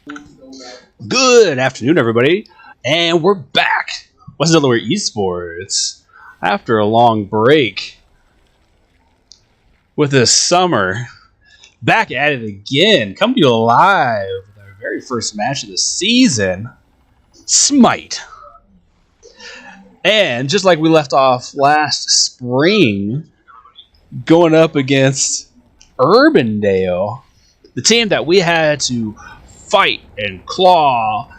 Good afternoon, everybody, and we're back. What's Delaware Esports after a long break with this summer? Back at it again, coming to you live with our very first match of the season, SMITE. And just like we left off last spring, going up against Urbandale, the team that we had to fight and claw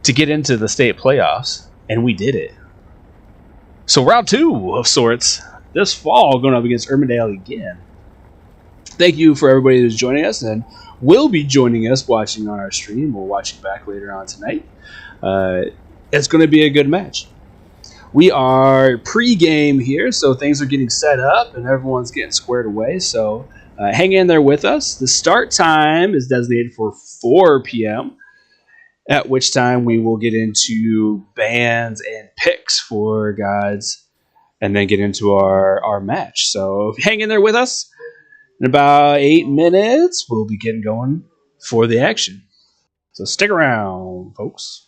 to get into the state playoffs, and we did it. So round two of sorts this fall, going up against Urbandale again. Thank you for everybody who's joining us and will be joining us watching on our stream or watching back later on tonight. It's going to be a good match. We are pre-game here, so things are getting set up and everyone's getting squared away. So hang in there with us. The start time is designated for 4 p.m., at which time we will get into bans and picks for guides and then get into our match. So hang in there with us. In about 8 minutes, we'll be getting going for the action. So stick around, folks.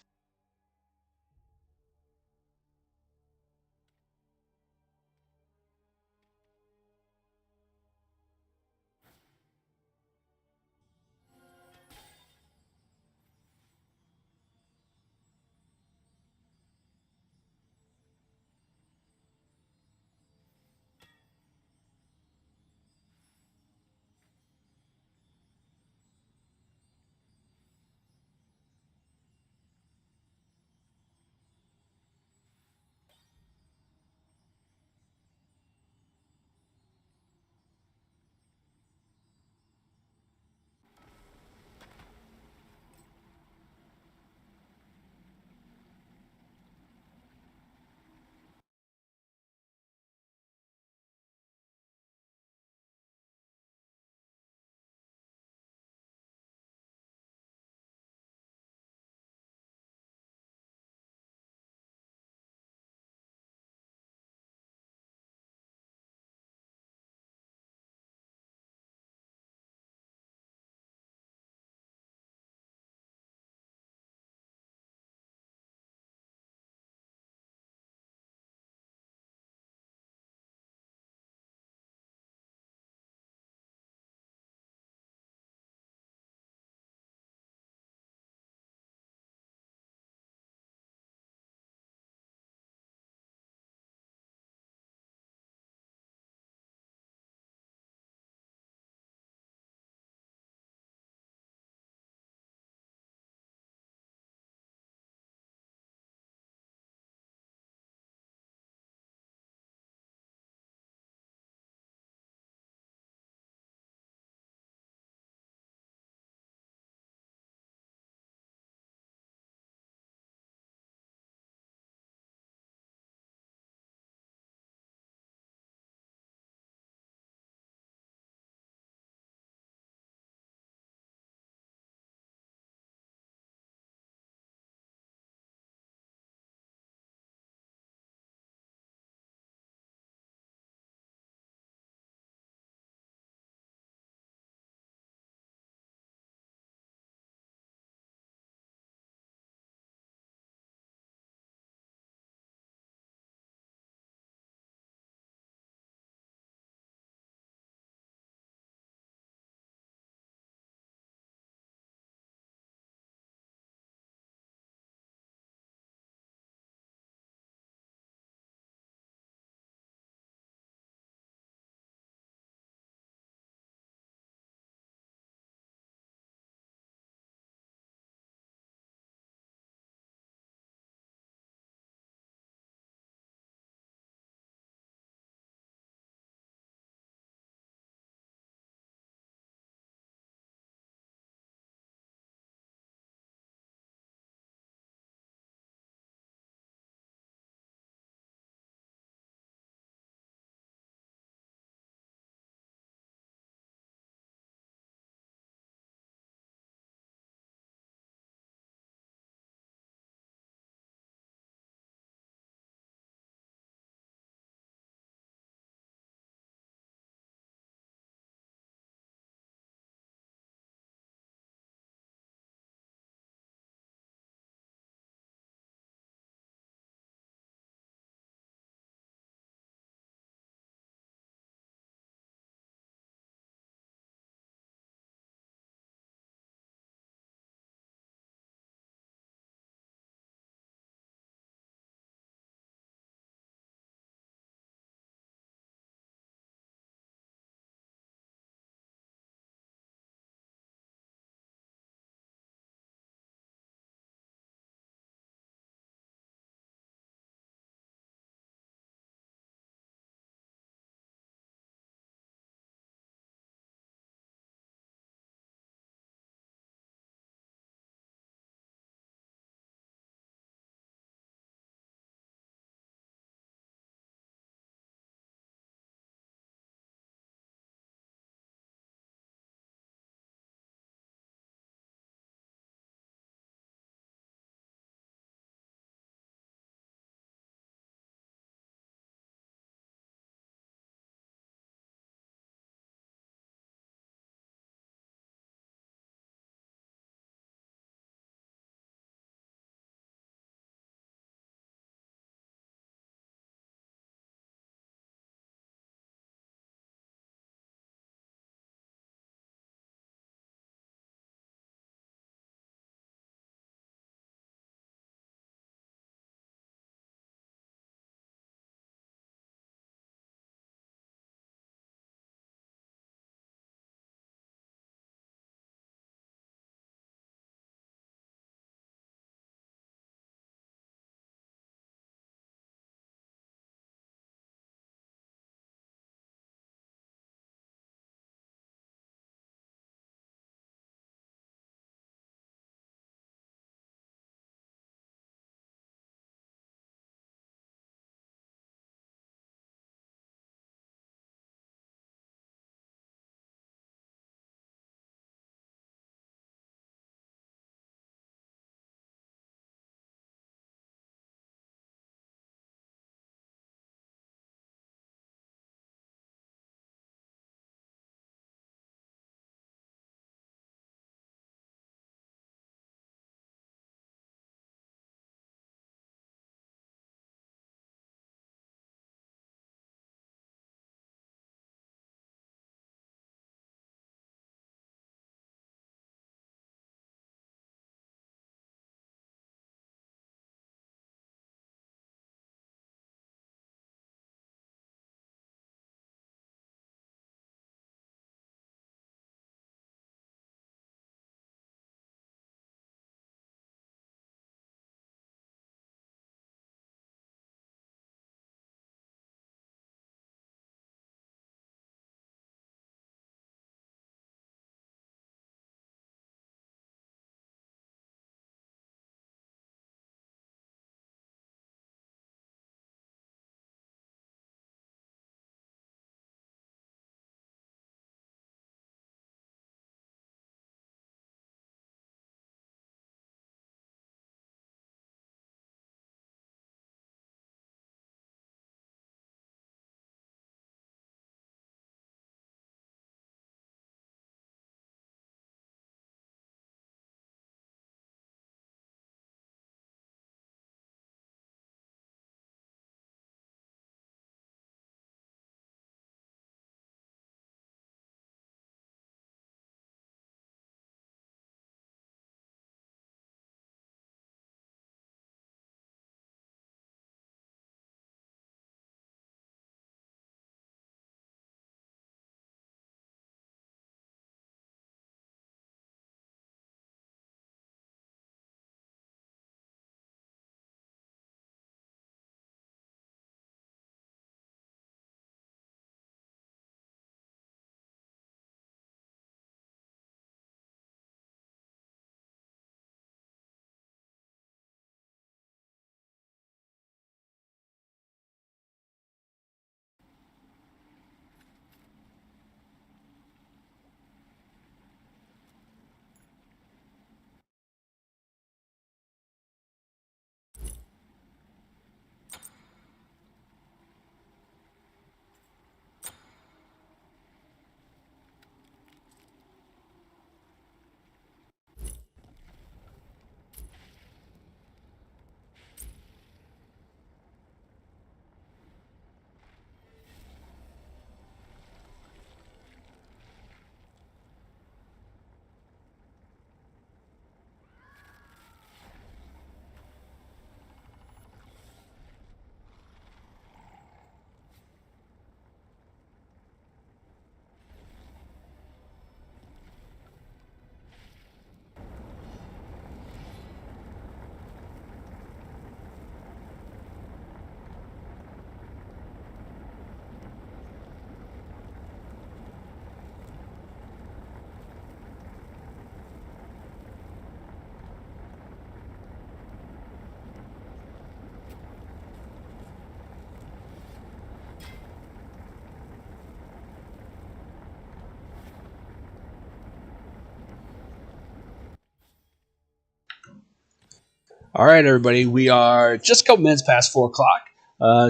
All right, everybody, we are just a couple minutes past 4 o'clock.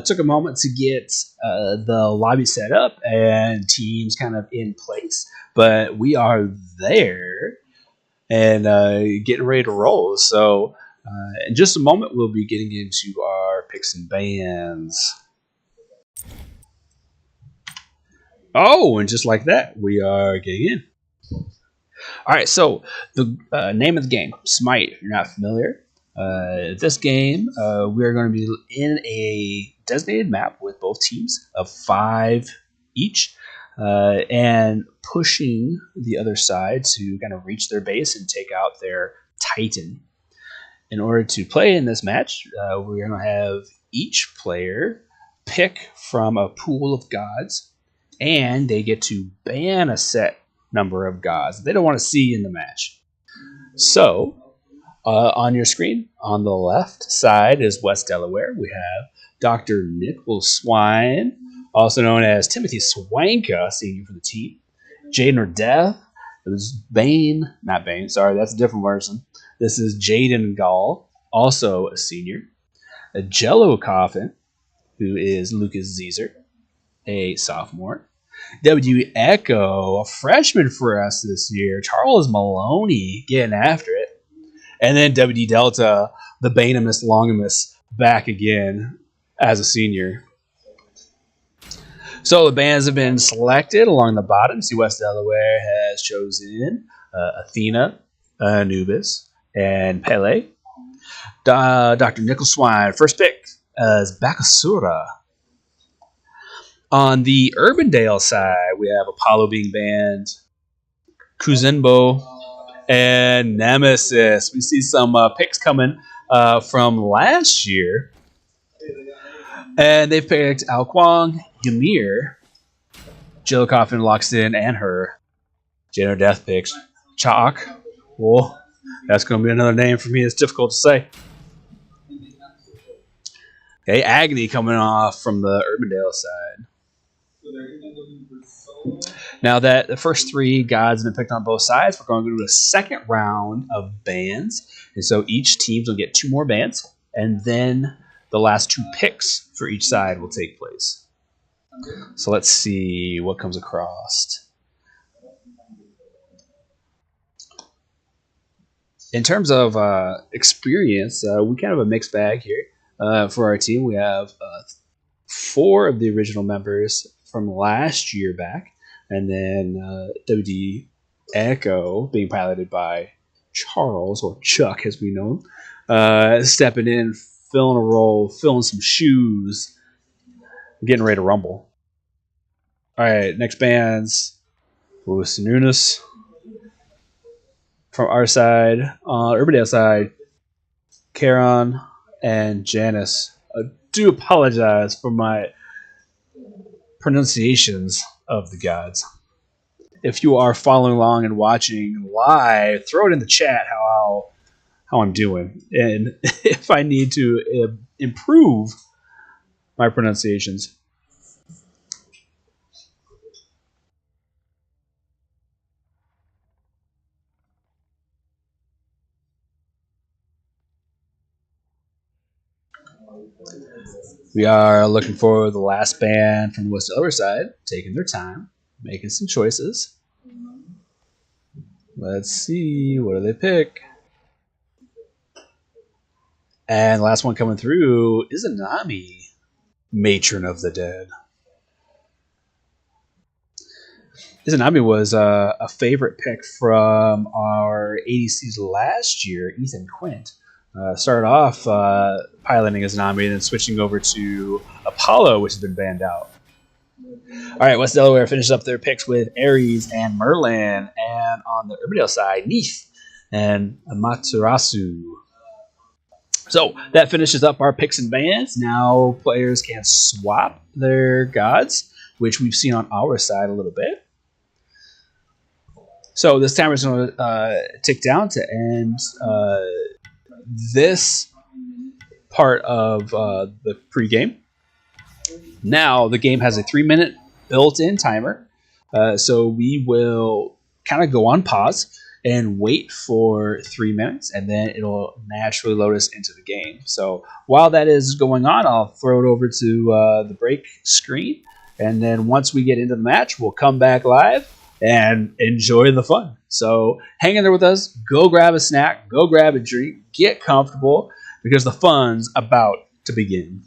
Took a moment to get the lobby set up and teams kind of in place, but we are there and getting ready to roll. So in just a moment, we'll be getting into our picks and bans. Oh, and just like that, we are getting in. All right, so the name of the game, SMITE, if you're not familiar. This game, we are going to be in a designated map with both teams of 5 each, and pushing the other side to kind of reach their base and take out their Titan. In order to play in this match, we're going to have each player pick from a pool of gods, and they get to ban a set number of gods they don't want to see in the match. So, on your screen, on the left side is West Delaware. We have Dr. Nicholas Swine, also known as Timothy Swanka, senior for the team. Jaden or Death. It was Bane, not Bane, sorry, that's a different person. This is Jaden Gall, also a senior. A Jello Coffin, who is Lucas Zeezer, a sophomore. W Echo, a freshman for us this year. Charles Maloney getting after it. And then WD Delta, the Banemus Longimus, back again as a senior. So the bands have been selected along the bottom. See, West Delaware has chosen Athena, Anubis, and Pele. Dr. Nickel Swine, first pick, is Bakasura. On the Urbandale side, we have Apollo being banned, Kuzenbo, and Nemesis. We see some picks coming from last year. And they've picked Alquang, Ymir, Jill Coffin locks in, and her. Jenner Death picks Chalk. Well, that's going to be another name for me. It's difficult to say. Okay, Agony coming off from the Urbandale side. Now that the first 3 gods have been picked on both sides, we're going to do a second round of bans. And so each team will get 2 more bans, and then the last 2 picks for each side will take place. So let's see what comes across. In terms of experience, we kind of have a mixed bag here. For our team, we have 4 of the original members from last year back, and then WD Echo being piloted by Charles, or Chuck as we know him, stepping in, filling a role, filling some shoes, getting ready to rumble. All right, next bands, Nunes from our side. On Urbandale side, Charon and Janice. I do apologize for my pronunciations of the gods. If you are following along and watching live, throw it in the chat how I'm doing, and if I need to improve my pronunciations. We are looking for the last band from the West Delaware side, taking their time, making some choices. Let's see, what do they pick? And the last one coming through is Anami, Matron of the Dead. Izanami was a favorite pick from our ADCs last year, Ethan Quint. Started off piloting Izanami and then switching over to Apollo, which has been banned out. All right, West Delaware finishes up their picks with Ares and Merlin. And on the Urbandale side, Neith and Amaterasu. So that finishes up our picks and bans. Now players can swap their gods, which we've seen on our side a little bit. So this timer is going to tick down to end this part of the pregame. Now the game has a 3-minute built-in timer, so we will kind of go on pause and wait for 3 minutes, and then it'll naturally load us into the game. So while that is going on, I'll throw it over to the break screen, and then once we get into the match, we'll come back live and enjoy the fun. So hang in there with us. Go grab a snack, go grab a drink, get comfortable, because the fun's about to begin.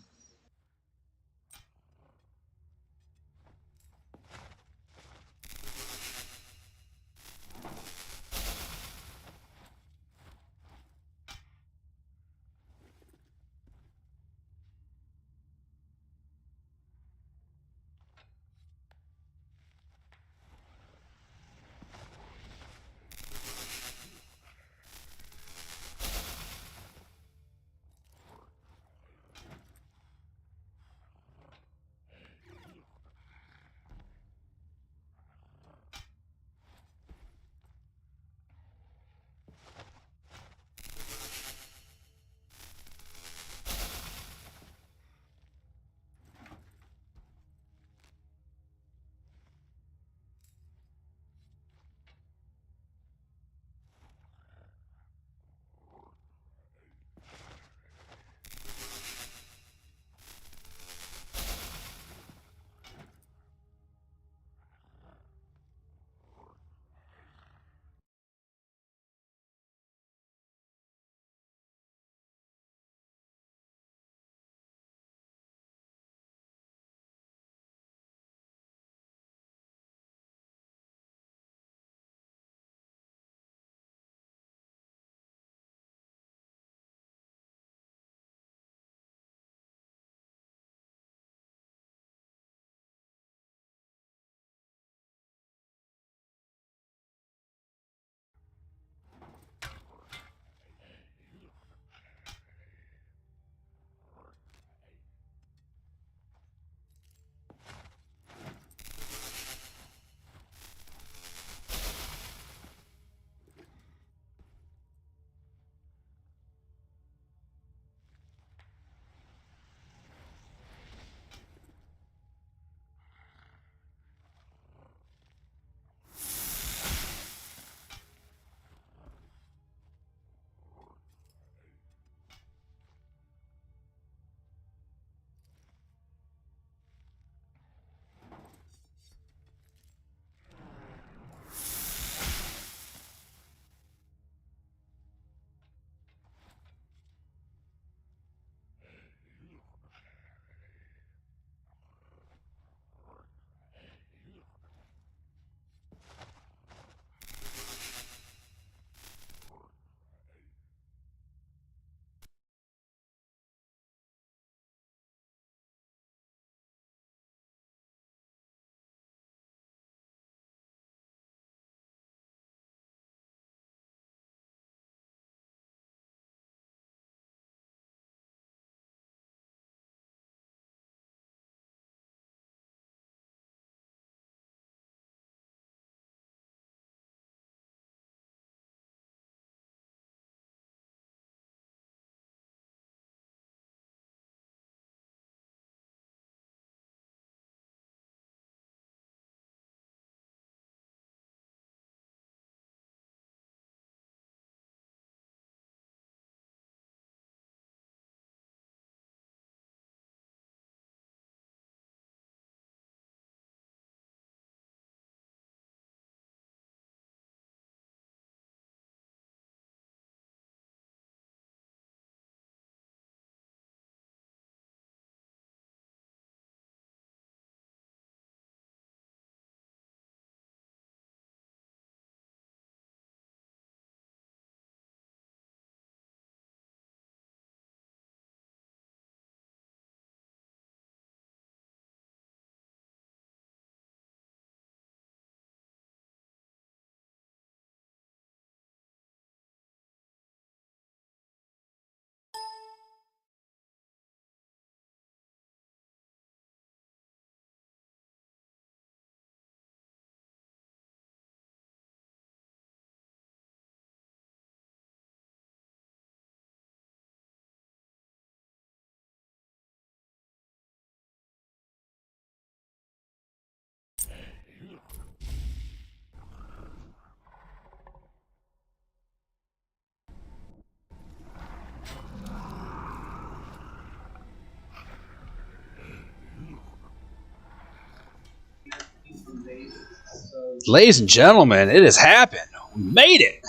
Ladies and gentlemen, it has happened. We made it.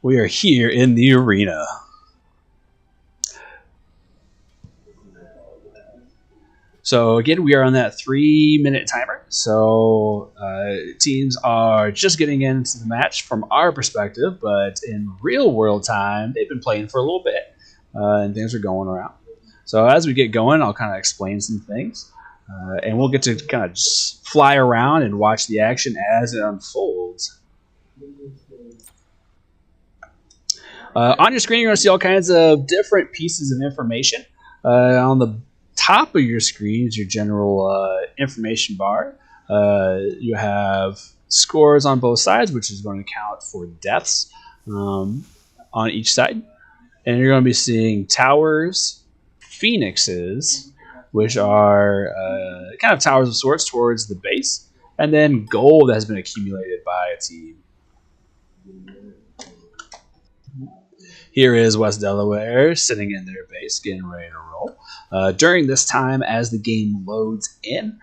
We are here in the arena. So again, we are on that 3-minute timer. So teams are just getting into the match from our perspective, but in real world time, they've been playing for a little bit, and things are going around. So as we get going, I'll kind of explain some things, and we'll get to kind of just fly around and watch the action as it unfolds. On your screen, you're going to see all kinds of different pieces of information. On the top of your screen is your general information bar. You have scores on both sides, which is going to count for deaths on each side. And you're going to be seeing towers, phoenixes, which are kind of towers of sorts towards the base, and then gold that has been accumulated by a team. Here is West Delaware sitting in their base, getting ready to roll. During this time, as the game loads in,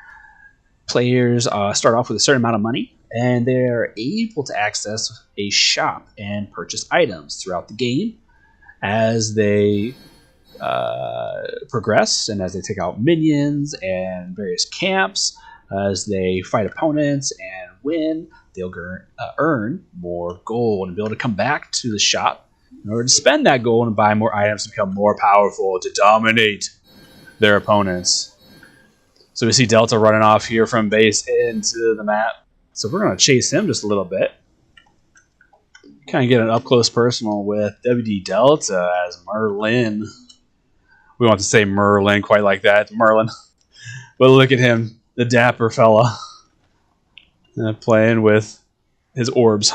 players start off with a certain amount of money, and they're able to access a shop and purchase items throughout the game as they progress and as they take out minions and various camps. As they fight opponents and win, they'll earn more gold and be able to come back to the shop in order to spend that gold and buy more items to become more powerful to dominate their opponents. So we see Delta running off here from base into the map. So we're going to chase him just a little bit. Kind of get an up-close personal with WD Delta as Merlin. We want to say Merlin quite like that, Merlin. But look at him, the dapper fella, playing with his orbs.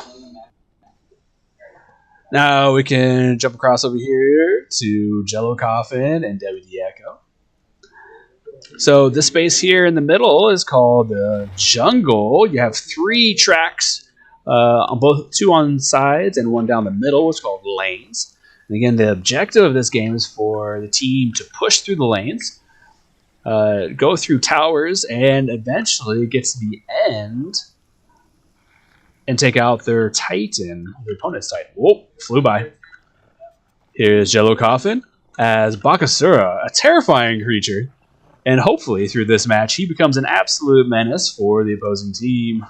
Now we can jump across over here to Jello Coffin and WD Echo. So this space here in the middle is called the jungle. You have 3 tracks, on both 2 on sides and 1 down the middle, which is called lanes. And again, the objective of this game is for the team to push through the lanes, go through towers, and eventually get to the end and take out their Titan, their opponent's Titan. Whoa, flew by. Here's Jello Coffin as Bakasura, a terrifying creature. And hopefully, through this match, he becomes an absolute menace for the opposing team.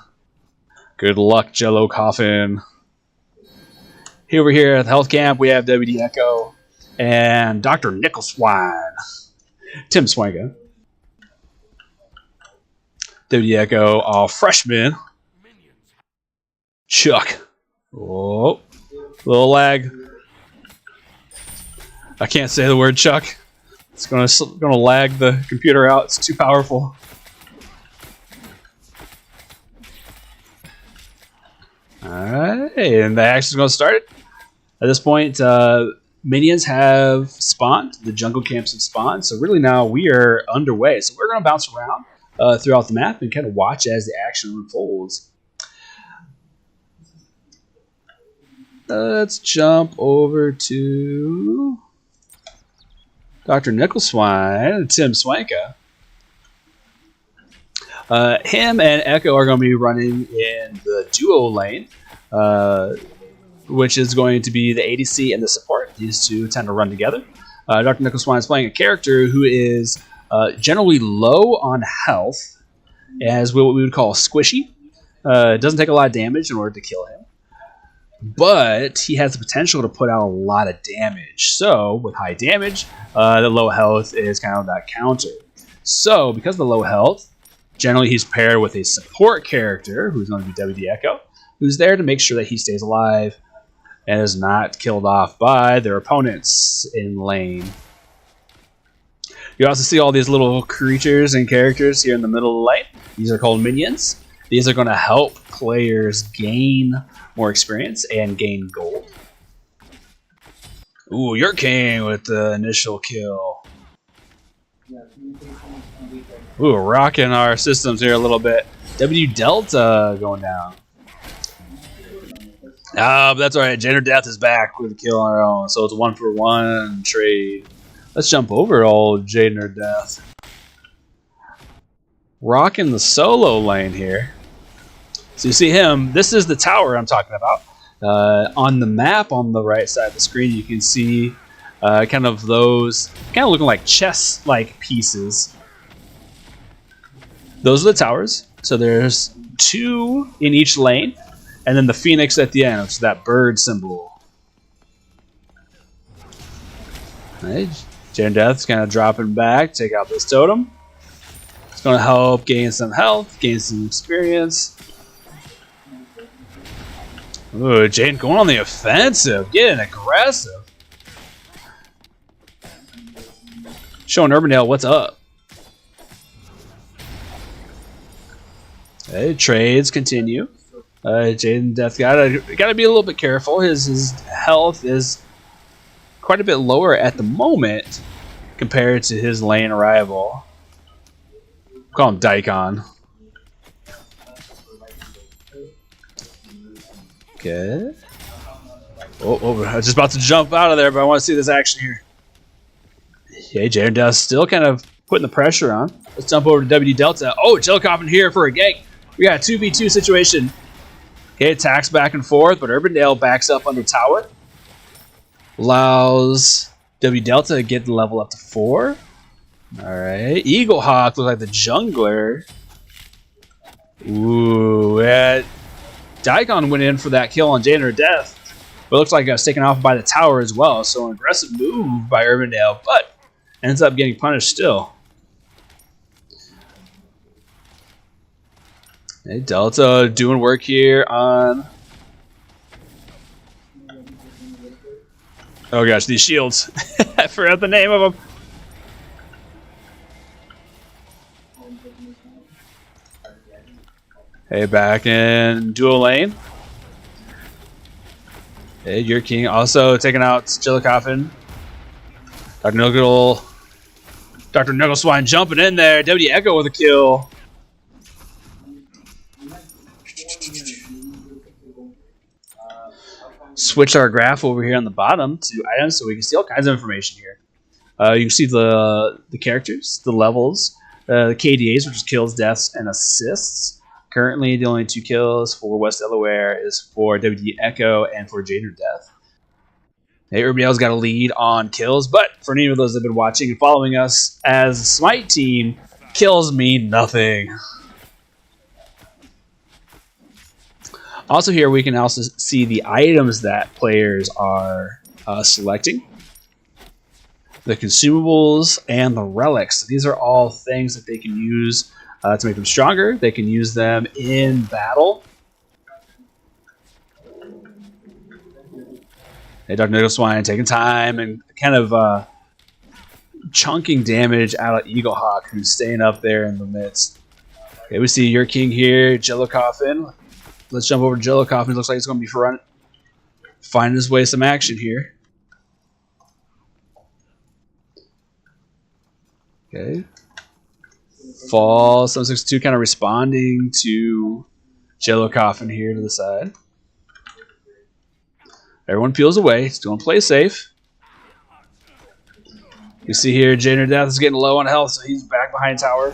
Good luck, Jello Coffin. Over here at the health camp, we have WD Echo and Dr. Nickleswine. Tim Swanka. WD Echo, freshman. Chuck. Oh, little lag. I can't say the word Chuck. It's gonna lag the computer out. It's too powerful. Alright, and the action's gonna start. At this point, minions have spawned. The jungle camps have spawned. So really now we are underway. So we're gonna bounce around throughout the map and kind of watch as the action unfolds. Let's jump over to Dr. Nickleswine and Tim Swanka. Him and Echo are going to be running in the duo lane, which is going to be the ADC and the support. These two tend to run together. Dr. Nickleswine is playing a character who is generally low on health, as what we would call squishy. It doesn't take a lot of damage in order to kill him, but he has the potential to put out a lot of damage. So with high damage, the low health is kind of that counter. So because of the low health, generally he's paired with a support character who's going to be WD Echo, who's there to make sure that he stays alive and is not killed off by their opponents in lane. You also see all these little creatures and characters here in the middle of the lane. These are called minions. These are going to help players gain more experience and gain gold. Ooh, you're king with the initial kill. Ooh, rocking our systems here a little bit. W Delta going down. But that's alright. Jane or Death is back with a kill on our own, so it's a 1-for-1 trade. Let's jump over old Jaden or Death. Rocking the solo lane here. So you see him. This is the tower I'm talking about. On the map on the right side of the screen, you can see kind of those, kind of looking like chess-like pieces. Those are the towers. So there's 2 in each lane, and then the phoenix at the end, which is that bird symbol. Right. Jane Death's kind of dropping back, take out this totem. It's going to help gain some health, gain some experience. Ooh, Jane going on the offensive, getting aggressive. Showing Urbandale what's up. Okay, trades continue. Jaden Death gotta be a little bit careful. His health is quite a bit lower at the moment compared to his lane rival. Call him Daikon. Okay. Oh, I was just about to jump out of there, but I want to see this action here. Okay, Jaden Death still kind of putting the pressure on. Let's jump over to WD Delta. Oh, Jellicop in here for a gank. We got a 2v2 situation. Okay, attacks back and forth, but Urbandale backs up under tower. Allows W Delta to get the level up to 4. Alright. Eagle Hawk looks like the jungler. Ooh, Daikon went in for that kill on Jane or Death. But it looks like it was taken off by the tower as well. So an aggressive move by Urbandale, but ends up getting punished still. Okay, Delta doing work here on... Oh gosh, these shields. I forgot the name of them. Hey, back in dual lane. Hey, your king also taking out Jillicoffin. Dr. Nuggleswine jumping in there. WD Echo with a kill. Switch our graph over here on the bottom to items so we can see all kinds of information here. You can see the characters, the levels, the KDAs, which is kills, deaths, and assists. Currently, the only 2 kills for West Delaware is for WD Echo and for Jade or Death. Hey, Urbandale's got a lead on kills, but for any of those that have been watching and following us as a SMITE team, kills mean nothing. Also here we can also see the items that players are selecting. The consumables and the relics. These are all things that they can use to make them stronger. They can use them in battle. Hey, Dr. Nuggleswine taking time and kind of chunking damage out of Eagle Hawk, who's staying up there in the midst. Okay, we see your king here, Jellicoffin. Let's jump over to Jellicoffin. Looks like he's going to be finding his way some action here. Okay. Fall 762 kind of responding to Jellicoffin here to the side. Everyone peels away. Still play safe. You see here, Jane or Death is getting low on health, so he's back behind tower.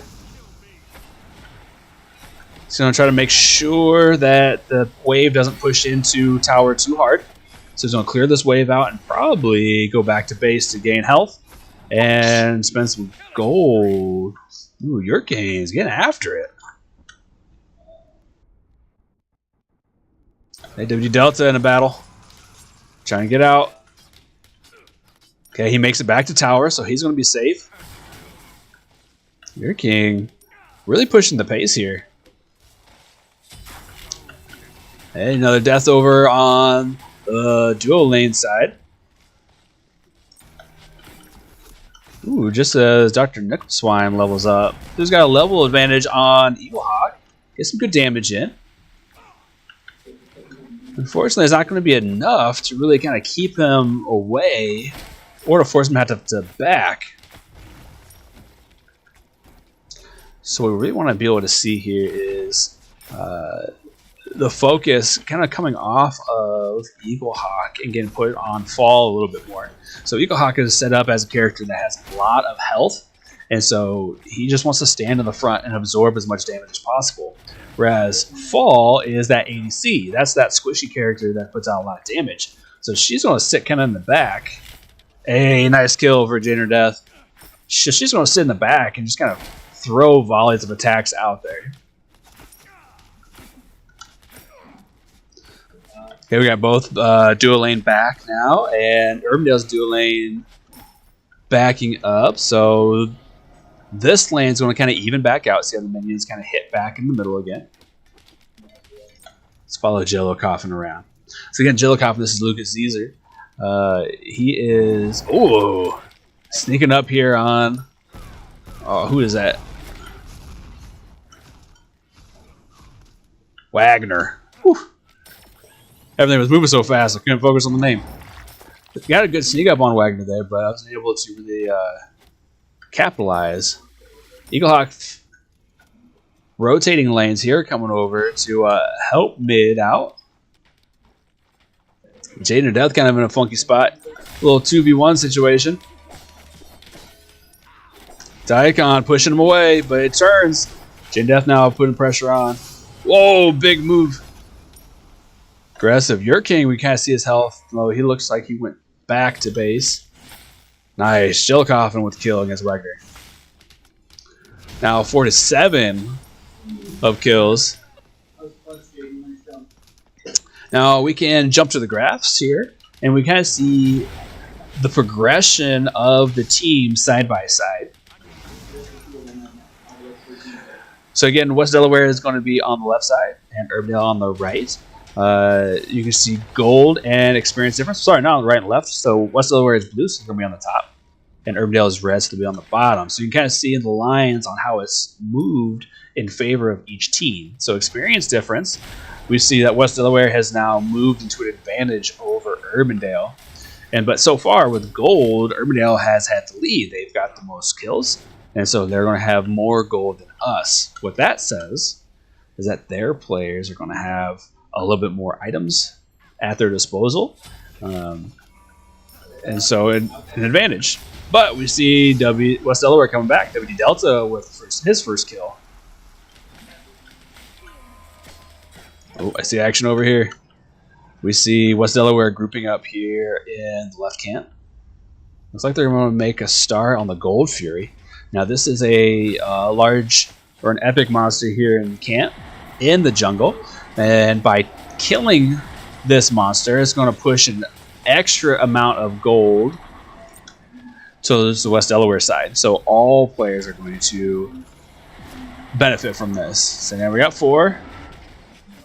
He's going to try to make sure that the wave doesn't push into tower too hard. So he's going to clear this wave out and probably go back to base to gain health and spend some gold. Ooh, your game's getting after it. Hey, W Delta in a battle. Trying to get out. Okay, he makes it back to tower, so he's going to be safe. Your king really pushing the pace here. Hey, another death over on the dual lane side. Ooh, just as Dr. Nuggleswine levels up. He's got a level advantage on Eagle Hawk. Get some good damage in. Unfortunately, it's not going to be enough to really kind of keep him away or to force him to have to back. So what we really want to be able to see here is the focus kind of coming off of Eagle Hawk and getting put on Fall a little bit more. So Eagle Hawk is set up as a character that has a lot of health, and so he just wants to stand in the front and absorb as much damage as possible. Whereas Fall is that ADC. That's that squishy character that puts out a lot of damage. So she's going to sit kind of in the back. Hey, nice kill for Jane or Death. She's going to sit in the back and just kind of throw volleys of attacks out there. Okay, we got both dual lane back now, and Urbandale's dual lane backing up. So this lane's going to kind of even back out. See how the minions kind of hit back in the middle again. Let's follow Jello Coffin around. So again, Jello Coffin, this is Lucas Caesar. He is sneaking up here on. Oh, who is that? Wagner. Whew. Everything was moving so fast I couldn't focus on the name. Got a good sneak up on Wagner there, but I wasn't able to really capitalize. Eaglehawk rotating lanes here, coming over to help mid out. Jaden or Death kind of in a funky spot. A little 2v1 situation. Daikon pushing him away, but it turns. Jaden Death now putting pressure on. Whoa, big move. Aggressive. Your King, we kind of see his health. Oh, he looks like he went back to base. Nice. Jill Coffin with kill against Wagner. Now 4 to 7 of kills. Now we can jump to the graphs here, and we kind of see the progression of the team side by side. So again, West Delaware is going to be on the left side, and Urbandale on the right. You can see gold and experience difference. Sorry, not on the right and left. So West Delaware is blue, so it's going to be on the top. And Urbandale is red, so it'll be on the bottom. So you can kind of see in the lines on how it's moved in favor of each team. So experience difference. We see that West Delaware has now moved into an advantage over Urbandale. But so far with gold, Urbandale has had the lead. They've got the most kills. And so they're going to have more gold than us. What that says is that their players are going to have a little bit more items at their disposal. And so an advantage. But we see West Delaware coming back. WD Delta with his first kill. Oh, I see action over here. We see West Delaware grouping up here in the left camp. Looks like they're going to make a start on the Gold Fury. Now this is a large or an epic monster here in camp in the jungle. And by killing this monster, it's going to push an extra amount of gold to the West Delaware side. So all players are going to benefit from this. So now we got 4.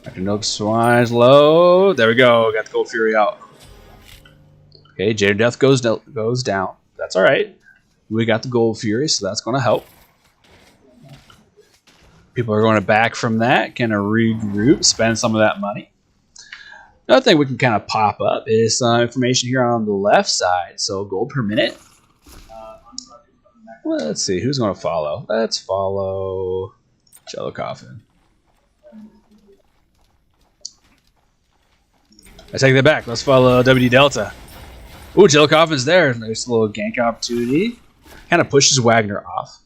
Dr. Nook swines low. There we go. Got the Gold Fury out. Okay, Jade Death goes down. That's all right. We got the Gold Fury, so that's going to help. People are going to back from that, kind of regroup, spend some of that money. Another thing we can kind of pop up is some information here on the left side. So gold per minute. Well, let's see, who's going to follow? Let's follow Jello Coffin. I take that back. Let's follow WD Delta. Ooh, Jello Coffin's there. Nice little gank opportunity. Kind of pushes Wagner off.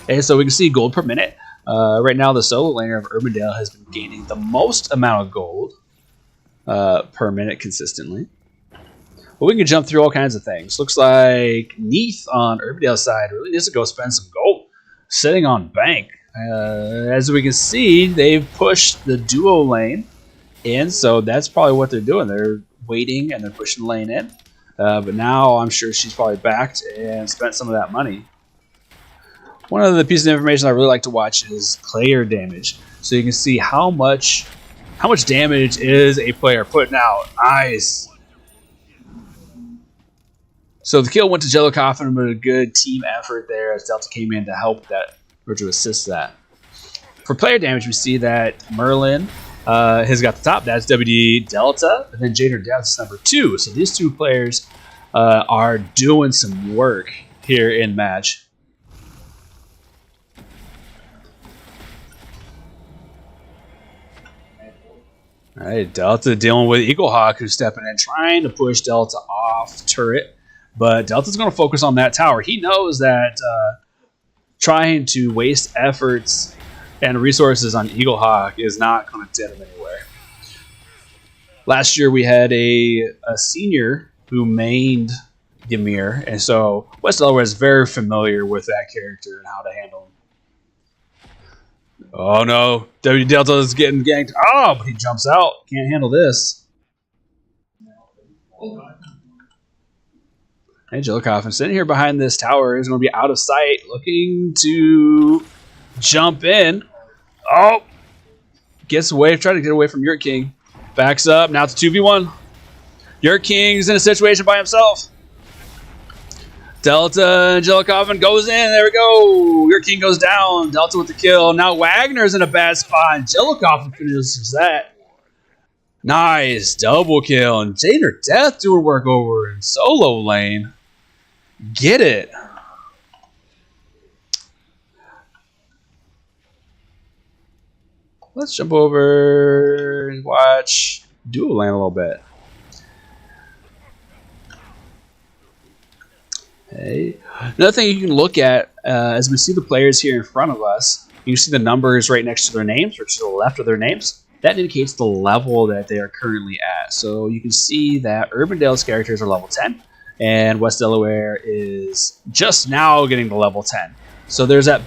And so we can see gold per minute. Right now, the solo laner of Urbandale has been gaining the most amount of gold per minute consistently. But we can jump through all kinds of things. Looks like Neath on Urbandale's side really needs to go spend some gold sitting on bank. As we can see, they've pushed the duo lane in, so that's probably what they're doing. They're waiting and they're pushing the lane in. But now I'm sure she's probably backed and spent some of that money. One of the pieces of information I really like to watch is player damage. So you can see how much damage is a player putting out. Nice. So the kill went to Jello Coffin, but a good team effort there as Delta came in to help that, or to assist that. For player damage, we see that Merlin has got the top. That's WD Delta, and then Jader Death's number 2. So these two players are doing some work here in match. All right, Delta dealing with Eaglehawk, who's stepping in, trying to push Delta off turret. But Delta's going to focus on that tower. He knows that trying to waste efforts and resources on Eagle Hawk is not going to get him anywhere. Last year we had a senior who mained Ymir, and so West Delaware is very familiar with that character and how to handle him. Oh no, W Delta is getting ganked. Oh, but he jumps out. Can't handle this. Hey, Jillikov, sitting here behind this tower is going to be out of sight, looking to jump in. Oh, gets away, trying to get away from Yurt King. Backs up, now it's 2v1. Yurt King's in a situation by himself. Delta and Jillikov goes in, there we go. Yurt King goes down, Delta with the kill. Now Wagner's in a bad spot, and Jillikov finishes that. Nice, double kill, and Jader Death doing work over in solo lane. Get it. Let's jump over and watch duo lane a little bit. Hey. Another thing you can look at as we see the players here in front of us, you see the numbers right next to their names or to the left of their names. That indicates the level that they are currently at. So you can see that Urbandale's characters are level 10, and West Delaware is just now getting to level 10. So there's that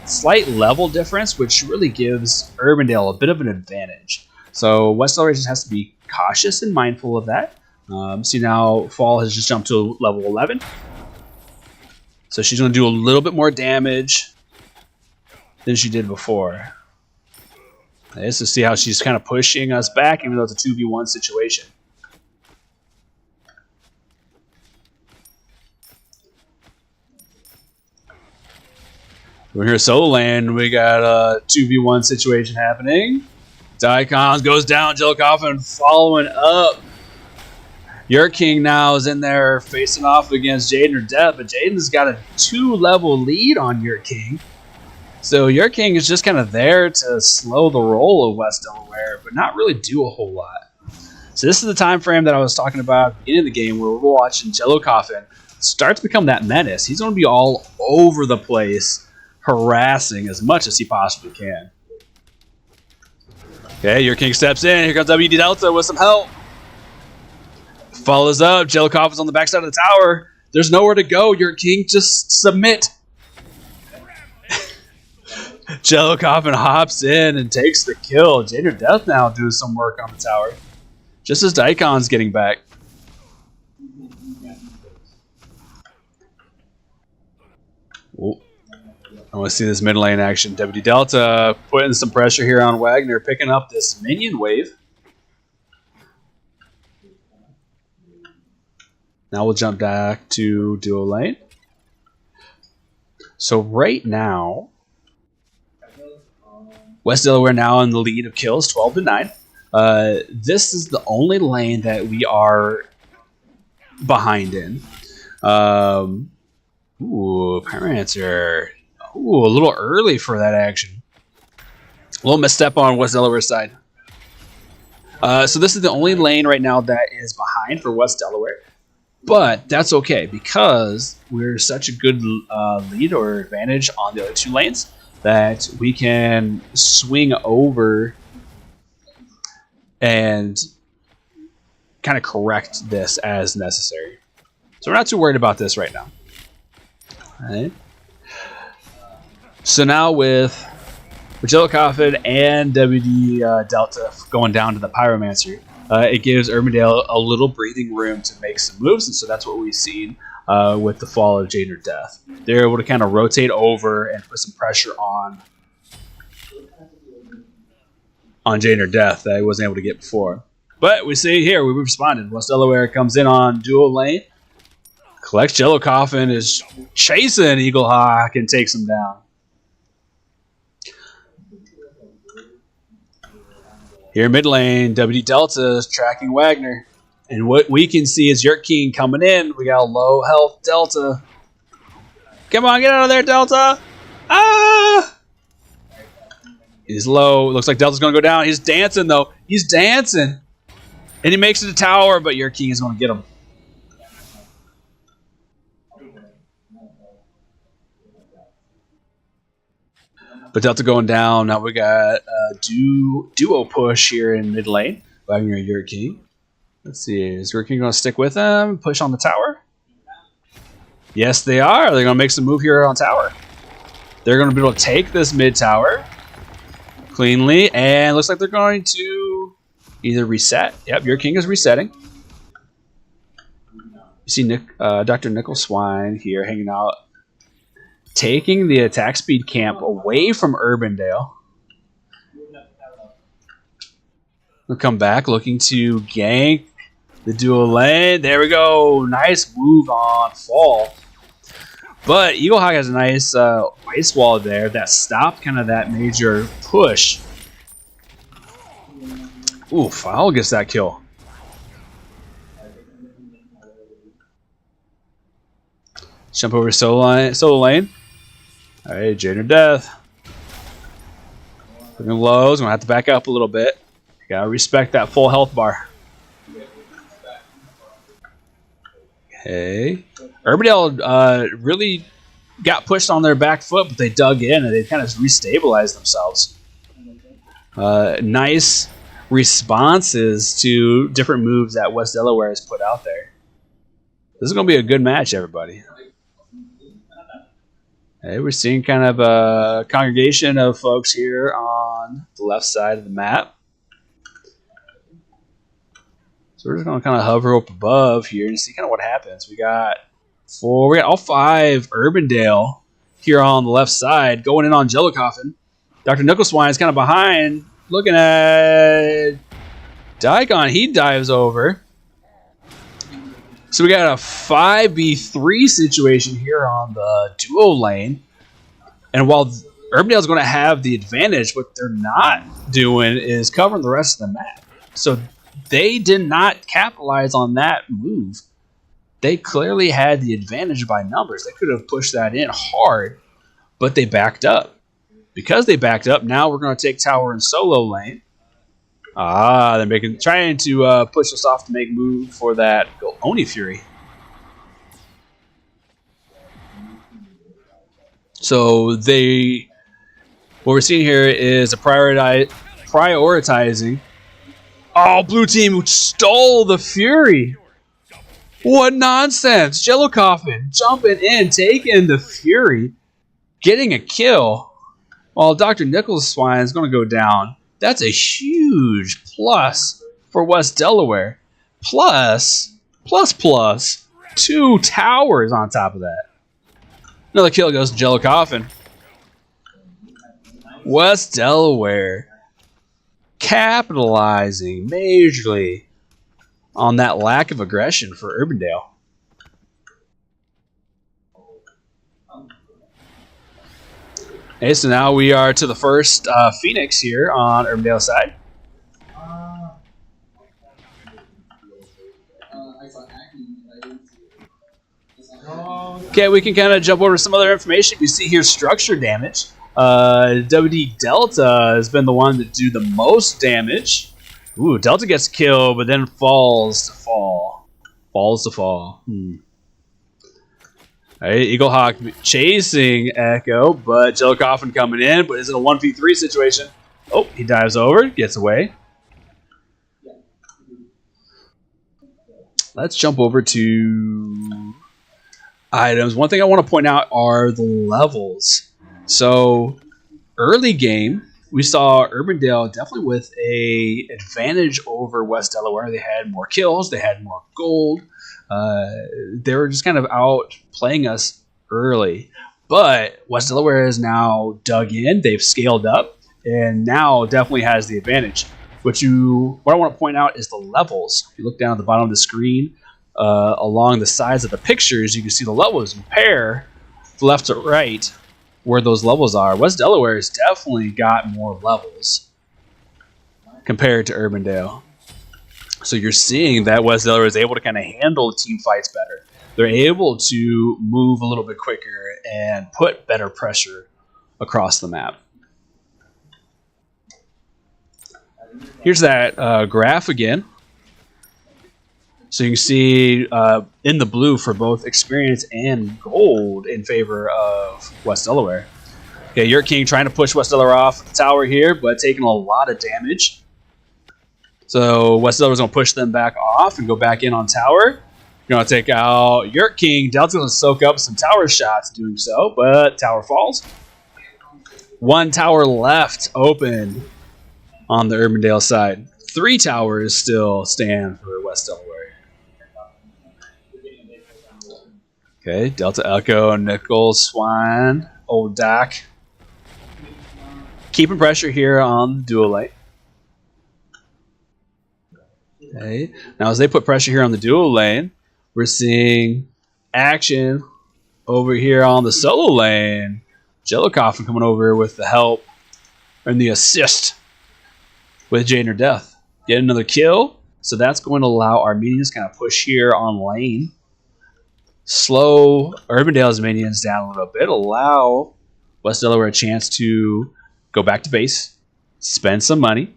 slight level difference, which really gives Urbandale a bit of an advantage. So West Delaware just has to be cautious and mindful of that. See now Fall has just jumped to level 11. So she's going to do a little bit more damage than she did before. This to see how she's kind of pushing us back, even though it's a 2v1 situation. We're here solo lane. We got a 2v1 situation happening. Daikons goes down. Jillikov following up. Yurt King now is in there facing off against Jaden or Death, but Jaden's got a 2-level lead on Yurt King. So Yurt King is just kind of there to slow the roll of West Delaware, but not really do a whole lot. So this is the time frame that I was talking about at the beginning of the game where we're watching Jillikov start to become that menace. He's going to be all over the place, harassing as much as he possibly can. Okay, Yurt King steps in. Here comes WD Delta with some help. Follows up. Jillikov is on the backside of the tower. There's nowhere to go. Yurt King, just submit. Jillikov hops in and takes the kill. Jader Death now doing some work on the tower. Just as Daikon's getting back. Ooh. I want to see this mid lane action. WD Delta putting some pressure here on Wagner, picking up this minion wave. Now we'll jump back to duo lane. So right now, West Delaware now in the lead of kills, 12-9. This is the only lane that we are behind in. Ooh, Pyromancer. Ooh, a little early for that action. A little misstep on West Delaware's side. So this is the only lane right now that is behind for West Delaware. But that's okay because we're such a good lead or advantage on the other two lanes that we can swing over and kind of correct this as necessary. So we're not too worried about this right now. All right. So now with Jillikov and WD Delta going down to the Pyromancer, it gives Urbandale a little breathing room to make some moves, and so that's what we've seen with the fall of Jader Death. They're able to kind of rotate over and put some pressure on Jader Death that he wasn't able to get before. But we see here, we responded. West Delaware comes in on dual lane, collects Jillikov and is chasing Eagle Hawk and takes him down. Here mid lane, WD Delta is tracking Wagner. And what we can see is Yurt King coming in. We got a low health Delta. Come on, get out of there, Delta! Ah! He's low. Looks like Delta's going to go down. He's dancing, though. He's dancing. And he makes it to tower, but Yurt King is going to get him. But Delta going down. Now we got a duo push here in mid lane. Wagner and Yurt King. Let's see. Is Yurt King going to stick with them? Push on the tower? Yes, they are. They're going to make some move here on tower. They're going to be able to take this mid tower cleanly. And looks like they're going to either reset. Yep, Yurt King is resetting. You see Dr. Nicholswine here hanging out, taking the attack speed camp away from Urbandale. We'll come back looking to gank the dual lane. There we go. Nice move on fall. But Eaglehawk has a nice ice wall there that stopped kind of that major push. Ooh, Foul gets that kill. Jump over solo lane. Alright, Jade or Death. Looking low, he's gonna have to back up a little bit. You gotta respect that full health bar. Okay. Urbandale really got pushed on their back foot, but they dug in and they kind of restabilized themselves. Nice responses to different moves that West Delaware has put out there. This is gonna be a good match, everybody. Hey, we're seeing kind of a congregation of folks here on the left side of the map. So we're just going to kind of hover up above here and see kind of what happens. We got all 5 Urbandale here on the left side going in on Jello Coffin. Dr. Nicholswine is kind of behind, looking at Daikon. He dives over. So we got a 5v3 situation here on the duo lane. And while Urbandale's going to have the advantage, what they're not doing is covering the rest of the map. So they did not capitalize on that move. They clearly had the advantage by numbers. They could have pushed that in hard, but they backed up. Because they backed up, now we're going to take tower and solo lane. They're trying to push us off to make move for that Oni Fury. So what we're seeing here is a prioritizing. Oh, blue team stole the Fury. What nonsense! Jello Coffin jumping in, taking the Fury, getting a kill, while Dr. Nicholswine is going to go down. That's a huge plus for West Delaware. Plus 2 towers on top of that. Another kill goes to Jello Coffin. West Delaware capitalizing majorly on that lack of aggression for Urbandale. Okay, so now we are to the first Phoenix here on Urbandale's side. Okay, we can kind of jump over to some other information. You see here structure damage. WD Delta has been the one to do the most damage. Ooh, Delta gets killed, but then falls to fall. Falls to fall. Alright, Eaglehawk chasing Echo, but Jello Coffin coming in, but is it a 1v3 situation? Oh, he dives over, gets away. Let's jump over to items. One thing I want to point out are the levels. So, early game, we saw Urbandale definitely with a advantage over West Delaware. They had more kills, they had more gold. They were just kind of out playing us early. But West Delaware is now dug in, they've scaled up, and now definitely has the advantage. What I want to point out is the levels. If you look down at the bottom of the screen, along the sides of the pictures, you can see the levels. Compare left to right where those levels are. West Delaware has definitely got more levels compared to Urbandale. So you're seeing that West Delaware is able to kind of handle team fights better. They're able to move a little bit quicker and put better pressure across the map. Here's that graph again. So you can see in the blue for both experience and gold in favor of West Delaware. Okay, Yurt King trying to push West Delaware off the tower here, but taking a lot of damage. So West Delaware's going to push them back off and go back in on tower. Going to take out Yurt King. Delta's going to soak up some tower shots doing so, but tower falls. One tower left open on the Urbandale side. 3 towers still stand for West Delaware. Okay, Delta Echo, Nickel, Swine, Old Doc. Keeping pressure here on the dual lane. Okay, now as they put pressure here on the dual lane, we're seeing action over here on the solo lane. Jello Coffin coming over with the help and the assist with Jaden or Death. Get another kill, so that's going to allow our minions to kind of push here on lane. Slow Urbandale's minions down a little bit, allow West Delaware a chance to go back to base, spend some money,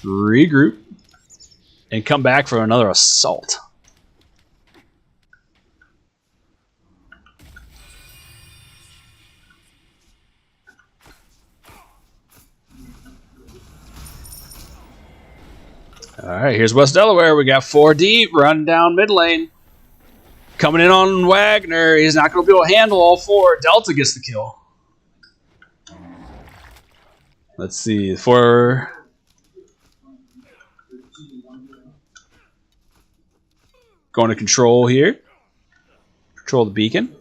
regroup, and come back for another assault. Alright, here's West Delaware. We got 4 deep, running down mid lane. Coming in on Wagner. He's not going to be able to handle all 4. Delta gets the kill. Let's see. 4. Going to control here. Control the beacon.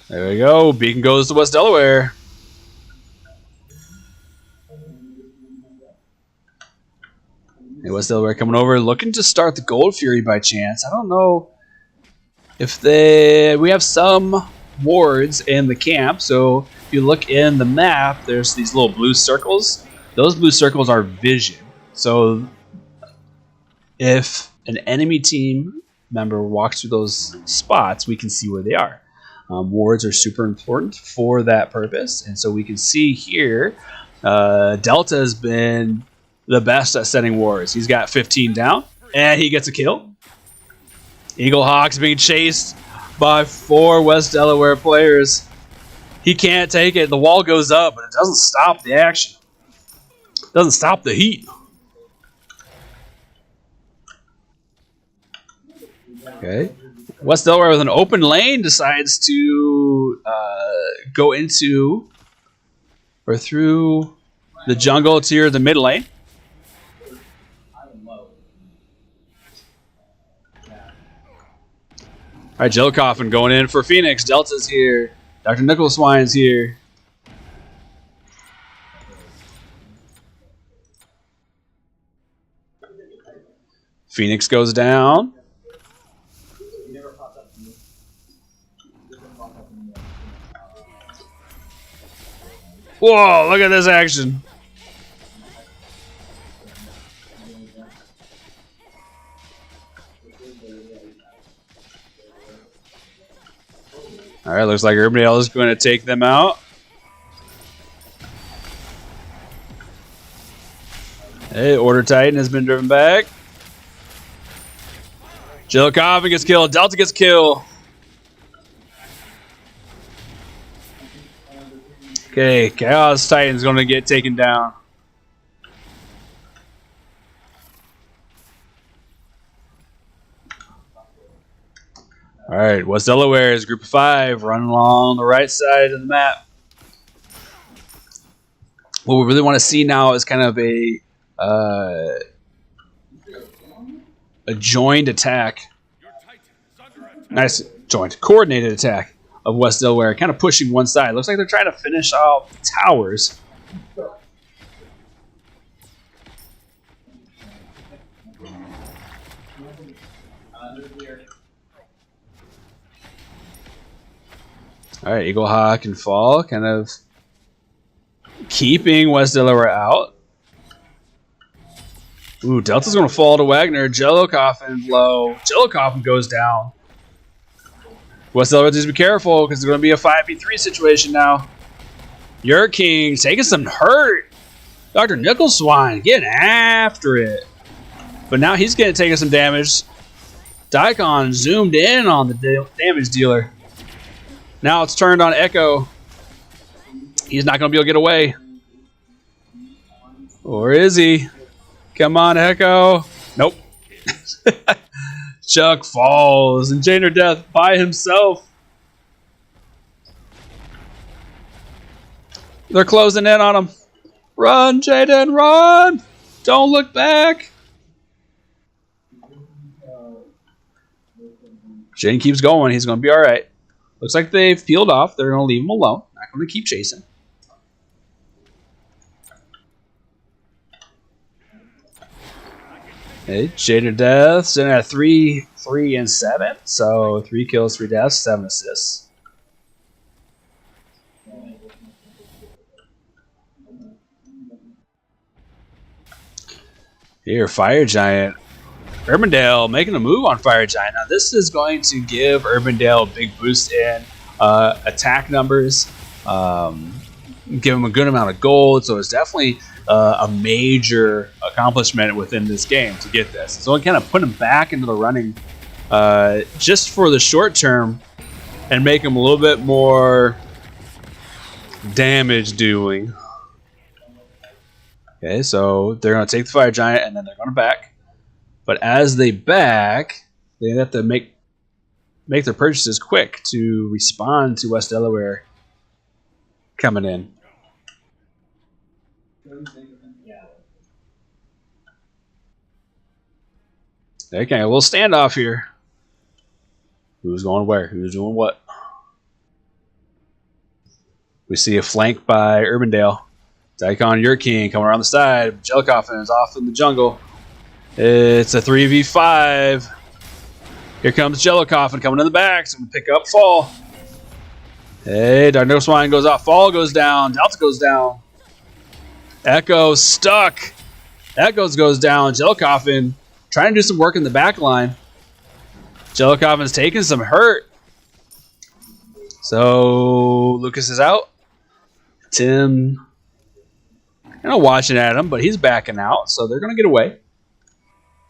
There we go. Beacon goes to West Delaware. And West Delaware coming over, looking to start the Gold Fury by chance. I don't know if we have some wards in the camp. So if you look in the map, there's these little blue circles. Those blue circles are vision. So if an enemy team member walks through those spots, we can see where they are. Wards are super important for that purpose. And so we can see here, Delta has been the best at setting wards. He's got 15 down, and he gets a kill. Eagle Hawk's being chased by 4 West Delaware players. He can't take it. The wall goes up, but it doesn't stop the action. It doesn't stop the heat. Okay. West Delaware with an open lane decides to go into or through the jungle to the mid lane. All right, Jello Coffin going in for Phoenix. Delta's here. Dr. Nicholswine's here. Phoenix goes down. Whoa, look at this action. All right, looks like Urbandale is going to take them out. Hey, Order Titan has been driven back. Jello Coffin gets killed. Delta gets killed. Okay, Chaos Titan's going to get taken down. All right, West Delaware is group of 5 running along the right side of the map. What we really want to see now is kind of a joined attack. Nice joint, coordinated attack of West Delaware, kind of pushing one side. Looks like they're trying to finish off the towers. All right, Eagle Hawk and Fall kind of keeping West Delaware out. Ooh, Delta's going to fall to Wagner. Jello Coffin low. Jello Coffin goes down. West Delaware needs to be careful because it's going to be a 5v3 situation now. Yurt King taking some hurt. Dr. Nicholswine getting after it. But now he's going to take some damage. Daikon zoomed in on the damage dealer. Now it's turned on Echo. He's not going to be able to get away. Or is he? Come on, Echo. Nope. Chuck falls, and Jane or Death by himself. They're closing in on him. Run, Jaden, run! Don't look back. Jaden keeps going. He's going to be all right. Looks like they've peeled off. They're going to leave him alone. Not going to keep chasing. Hey, Jaden Death's in at 3, 3, and 7. So 3 kills, 3 deaths, 7 assists. Here, Fire Giant. Urbandale making a move on Fire Giant. Now, this is going to give Urbandale a big boost in attack numbers. Give him a good amount of gold. So it's definitely a major accomplishment within this game to get this. So it kind of put him back into the running just for the short term and make him a little bit more damage doing. Okay, so they're going to take the Fire Giant and then they're going to back. But as they back, they have to make their purchases quick to respond to West Delaware coming in. Okay, we'll stand off here. Who's going where? Who's doing what? We see a flank by Urbandale. Daikon, your king, coming around the side. Jellycoffin is off in the jungle. It's a 3v5. Here comes Jellycoffin coming in the back. So I'm going to pick up Fall. Hey, Dark Nose Swine goes off. Fall goes down. Delta goes down. Echo stuck. Echoes goes down. Jellycoffin trying to do some work in the back line. Jellycoffin's taking some hurt. So Lucas is out. Tim watching at him, but he's backing out, so they're going to get away.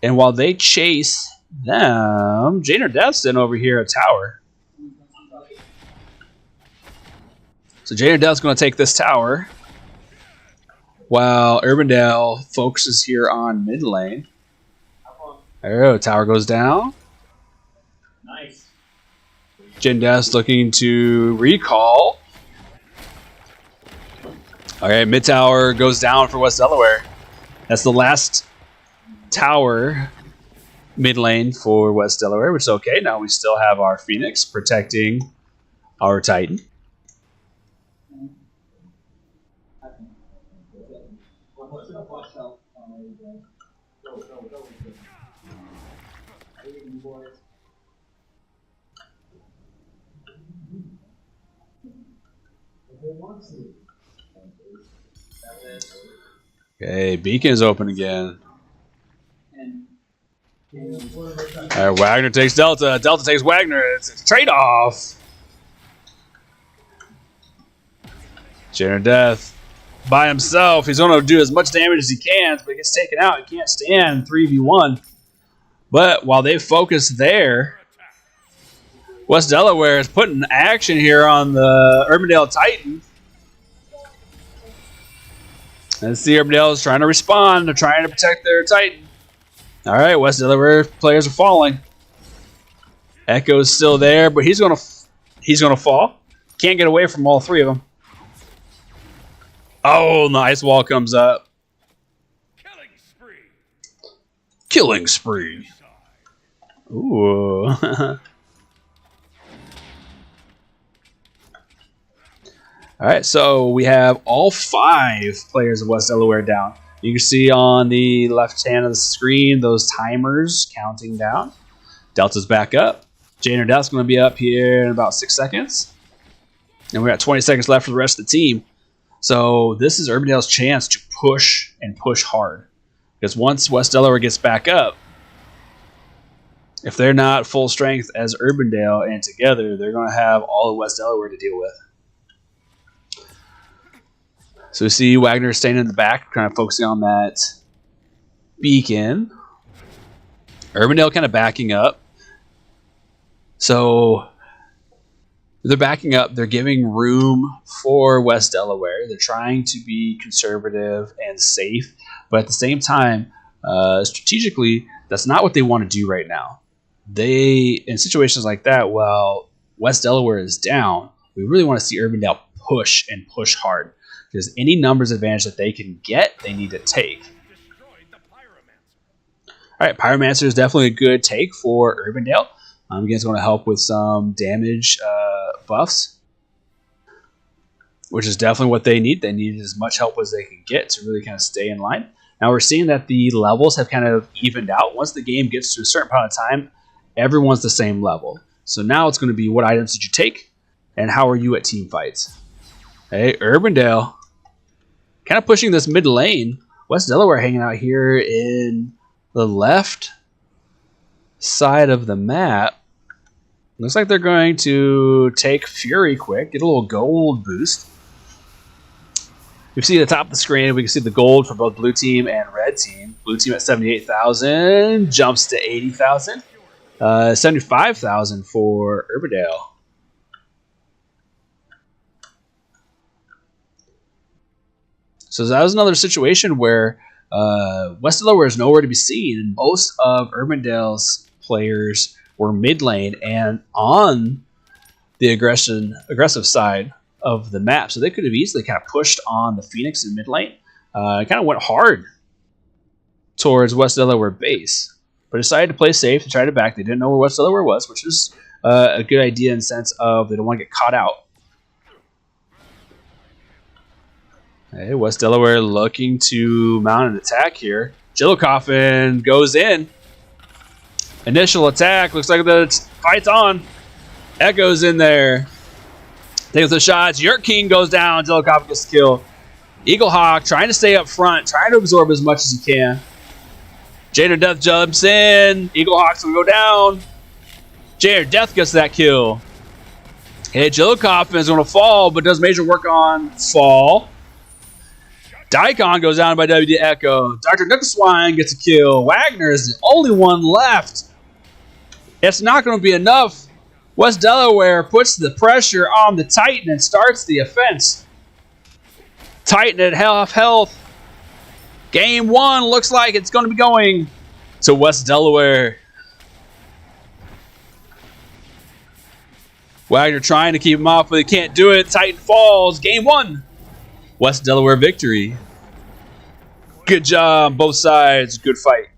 And while they chase them, Jane or Death's in over here at tower. So Jane or Death's going to take this tower, while Urbandale focuses here on mid lane. Oh, tower goes down. Nice. Jane Death's looking to recall. Okay, mid tower goes down for West Delaware. That's the last tower mid lane for West Delaware, which is okay. Now we still have our Phoenix protecting our Titan. Okay, Beacon's open again. Alright, Wagner takes Delta. Delta takes Wagner. It's a trade-off. Jane or Death by himself. He's going to do as much damage as he can, but he gets taken out. He can't stand 3v1. But while they focus there, West Delaware is putting action here on the Urbandale Titan. And see Urbandale is trying to respond. They're trying to protect their Titan. All right, West Delaware players are falling. Echo's still there, but he's gonna fall. Can't get away from all three of them. Oh, the ice wall comes up. Killing spree. Ooh. All right, so we have all 5 players of West Delaware down. You can see on the left hand of the screen those timers counting down. Delta's back up. Jane or Death's going to be up here in about 6 seconds. And we got 20 seconds left for the rest of the team. So this is Urbandale's chance to push and push hard. Because once West Delaware gets back up, if they're not full strength as Urbandale and together, they're going to have all of West Delaware to deal with. So we see Wagner staying in the back, kind of focusing on that beacon. Urbandale kind of backing up. So They're backing up. They're giving room for West Delaware. They're trying to be conservative and safe, but at the same time, strategically, that's not what they want to do right now. They, in situations like that, while West Delaware is down, we really want to see Urbandale push and push hard, because any numbers advantage that they can get, they need to take. All right, Pyromancer is definitely a good take for Urbandale. Again, it's going to help with some damage buffs, which is definitely what they need. They need as much help as they can get to really kind of stay in line. Now we're seeing that the levels have kind of evened out. Once the game gets to a certain point of time, everyone's the same level. So now it's going to be what items did you take, and how are you at team fights? Hey, Urbandale, kind of pushing this mid lane. West Delaware hanging out here in the left side of the map. Looks like they're going to take Fury quick, get a little gold boost. We see at the top of the screen, we can see the gold for both blue team and red team. Blue team at 78,000, jumps to 80,000. 75,000 for Urbandale. So that was another situation where West Delaware is nowhere to be seen, and most of Urbandale's players were mid lane and on the aggressive side of the map, so they could have easily kind of pushed on the Phoenix in mid lane. Kind of went hard towards West Delaware base, but decided to play safe to try to back. They didn't know where West Delaware was, which is a good idea in the sense of they don't want to get caught out. Hey, West Delaware looking to mount an attack here. Jello Coffin goes in. Initial attack. Looks like the fight's on. Echo's in there. Takes the shots. Yerk King goes down. Jello Coffin gets the kill. Eagle Hawk trying to stay up front. Trying to absorb as much as he can. Jader Death jumps in. Eagle Hawk's going to go down. Jader Death gets that kill. Hey, Jello Coffin is going to fall, but does major work on fall. Daikon goes down by WD Echo. Dr. Nookswine gets a kill. Wagner is the only one left. It's not going to be enough. West Delaware puts the pressure on the Titan and starts the offense. Titan at half health. Game one looks like it's going to be going to West Delaware. Wagner trying to keep him off, but he can't do it. Titan falls. Game one. West Delaware victory. Good job, both sides. Good fight.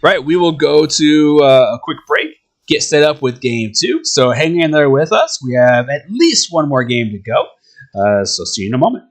Right, we will go to a quick break, get set up with game two. So hang in there with us. We have at least one more game to go. So see you in a moment.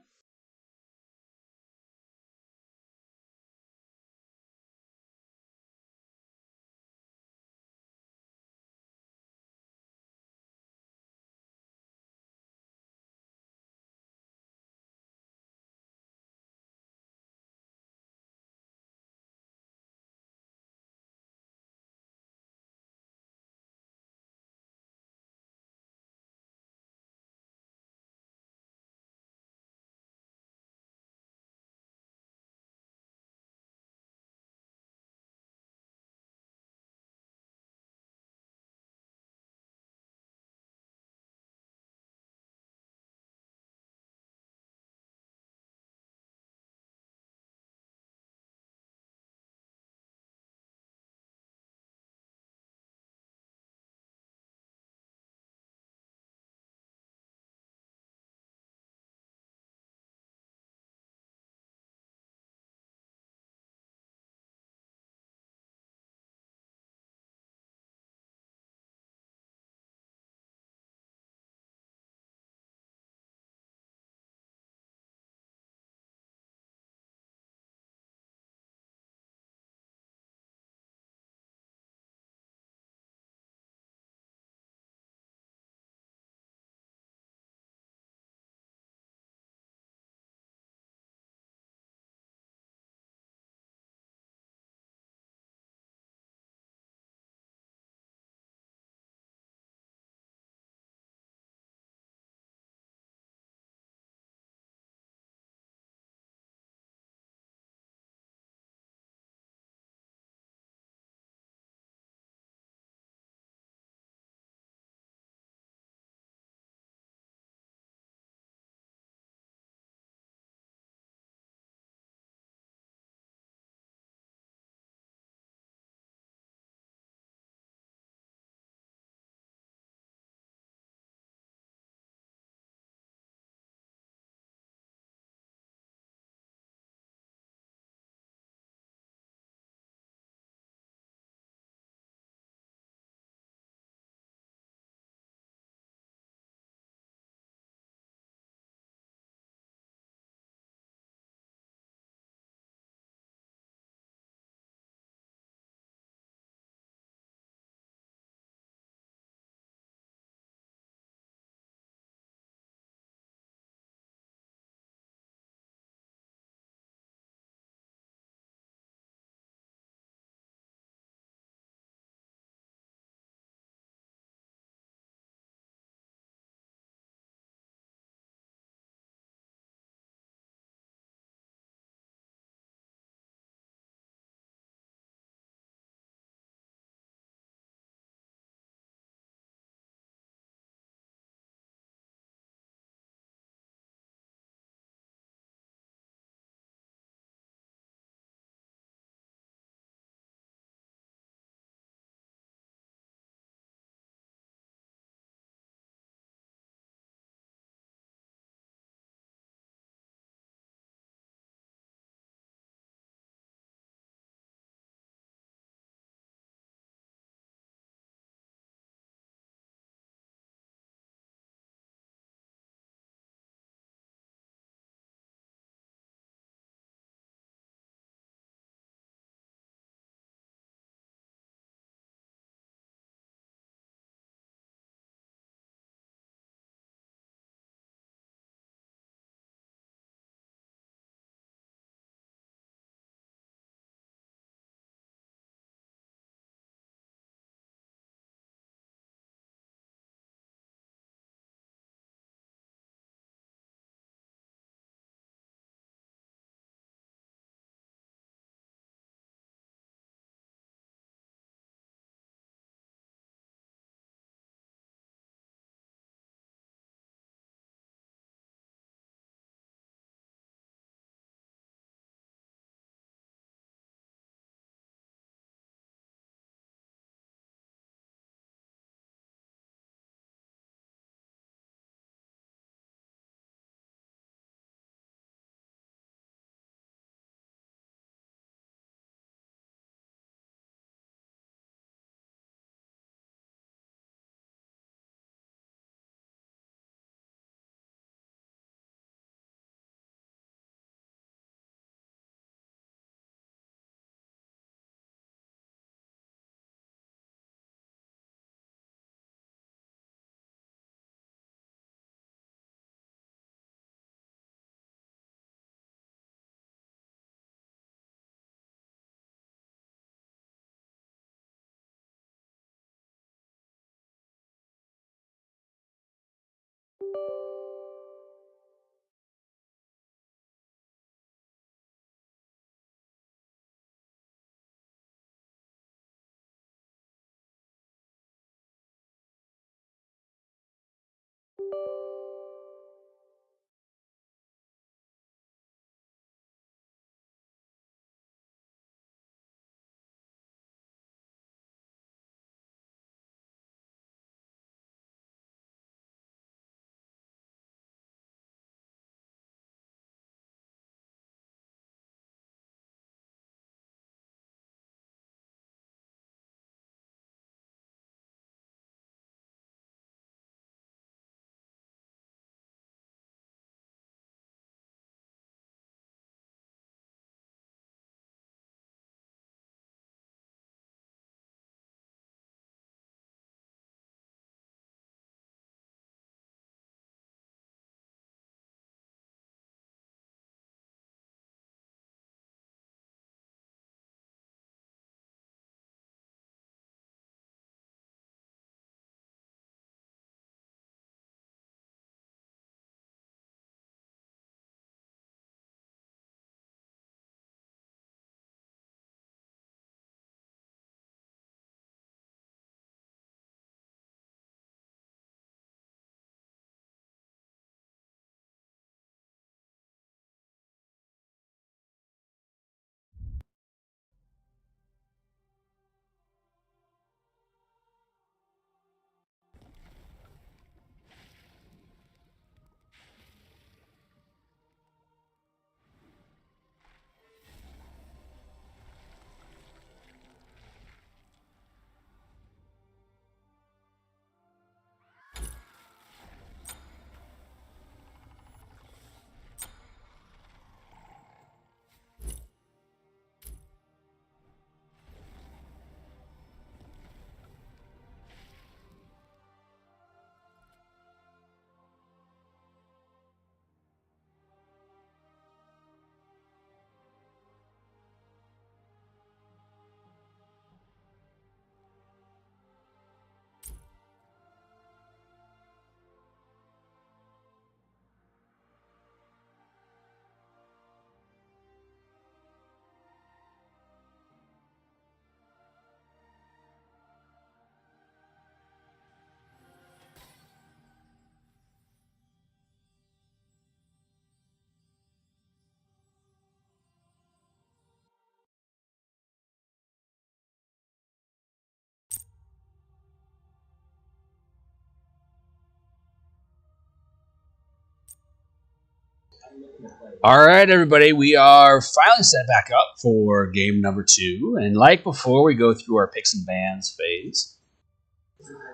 All right, everybody, we are finally set back up for game number 2. And like before, we go through our picks and bans phase.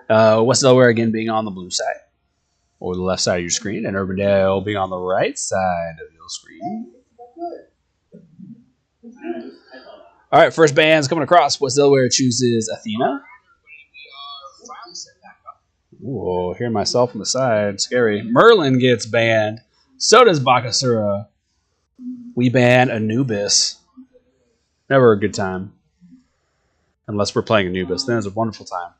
West Delaware again being on the blue side, or the left side of your screen, and Urbandale being on the right side of your screen. All right, first bands coming across. West Delaware chooses Athena. Ooh, hearing myself on the side. Scary. Merlin gets banned. So does Bakasura. We ban Anubis. Never a good time. Unless we're playing Anubis. Then it's a wonderful time.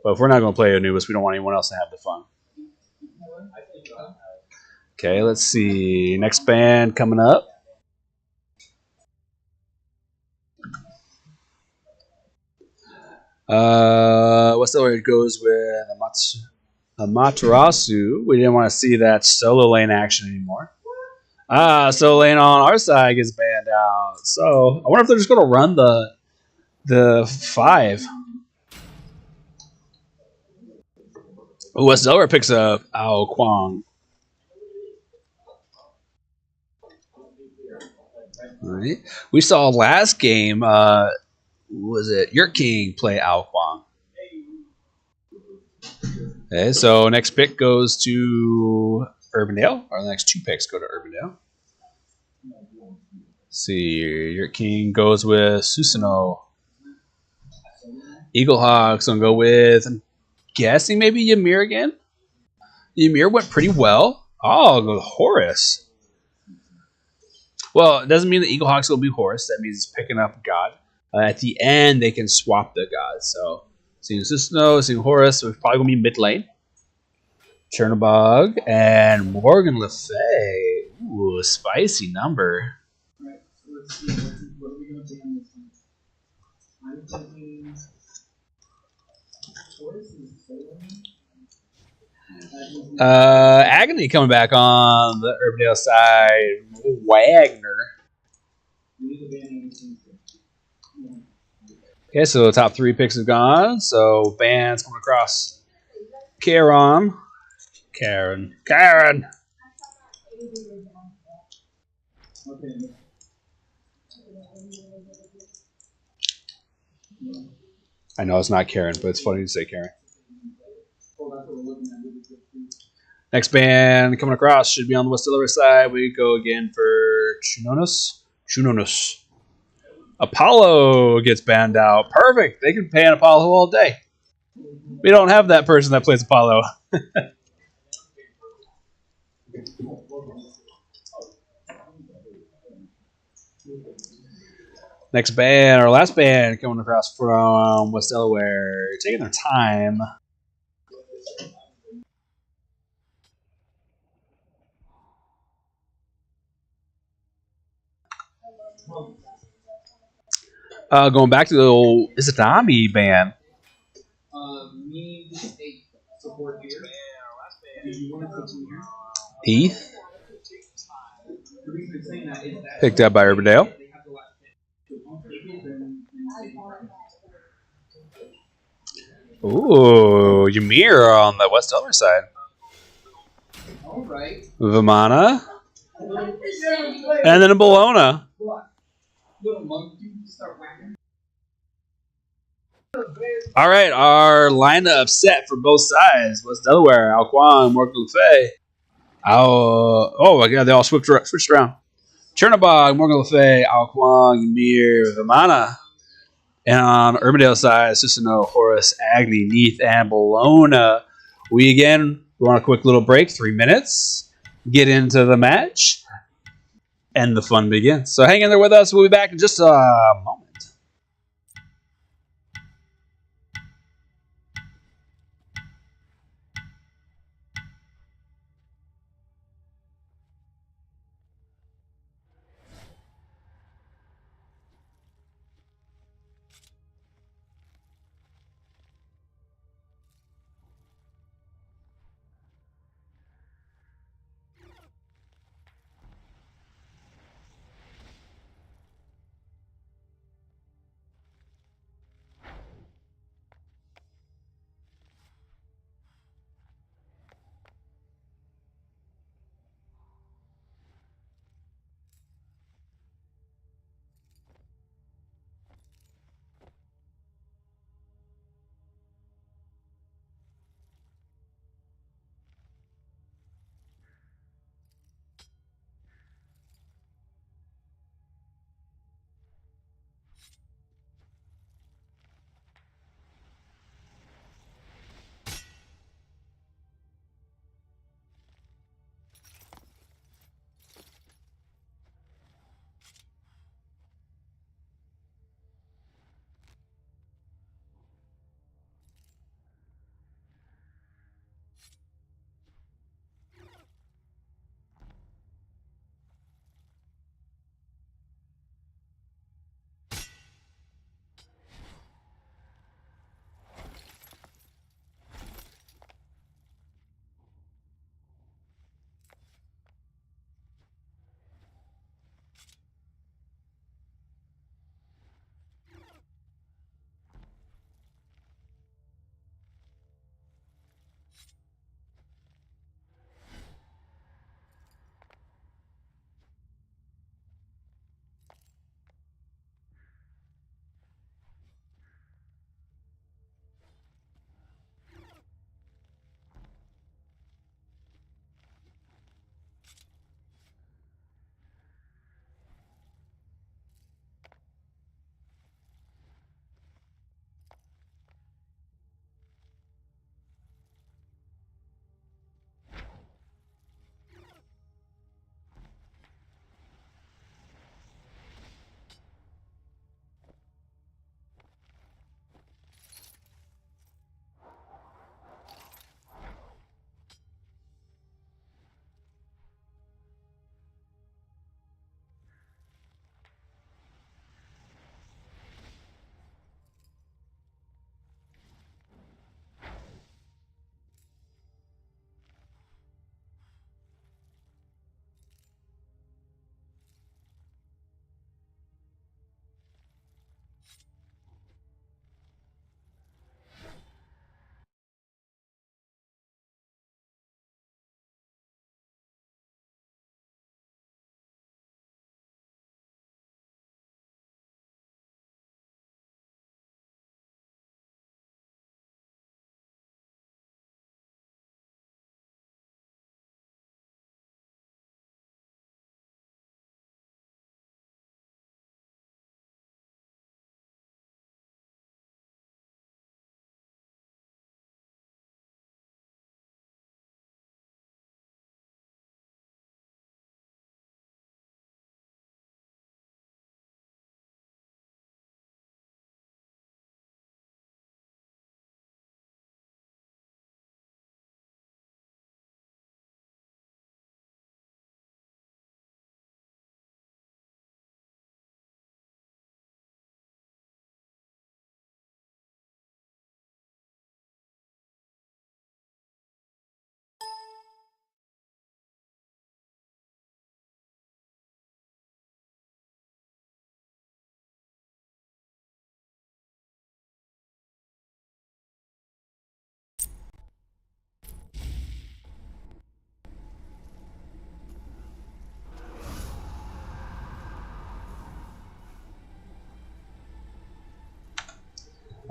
But if we're not going to play Anubis, we don't want anyone else to have the fun. Okay, let's see. Next band coming up. What's the way it goes with Amaterasu? We didn't want to see that solo lane action anymore. Solo lane on our side gets banned out. So I wonder if they're just going to run the 5. West Delaware picks up Ao Kwang. All right. We saw last game. Was it Your King play Ao Kwang? Okay, so next pick goes to Urbandale. Or the next 2 picks go to Urbandale. Let's see, Your King goes with Susanoo. Eaglehawk's gonna go with, I'm guessing maybe Ymir again. Ymir went pretty well. Oh, I'll go with Horus. Well, it doesn't mean the Eaglehawk's gonna be Horus. That means he's picking up a god. At the end, they can swap the gods. So, seeing Susanoo, seeing Horus, so it's probably gonna be mid lane. Chernobog and Morgan Le Fay. Ooh, spicy number. Right, so let's see. What are we going to take on this one? I'm thinking. Horus is Agony coming back on the Urbandale side. Wagner. Okay, so the top 3 picks have gone. So bands coming across. Karen. I know it's not Karen, but it's funny to say Karen. Next band coming across should be on the West Delaware side. We go again for Chunonos. Apollo gets banned out. Perfect. They can ban Apollo all day. We don't have that person that plays Apollo. Next band, our last band coming across from West Delaware. Taking their time. Going back to the old Izanami band. Heath. Picked up by Urbandale. Ooh, Ymir on the West Delaware side. Vimana. And then a Bologna. All right, our lineup set for both sides. West Delaware, Ao Kwang, Morgan Le Fay. Oh my God, they all switched around. Chernobog, Morgan Le Fay, Ao Kwang, Ymir, Vimana. And on Urbandale side, Susanoo, Horus, Agni, Neath, and Bologna. We want a quick little break, 3 minutes. Get into the match. And the fun begins. So hang in there with us. We'll be back in just a moment.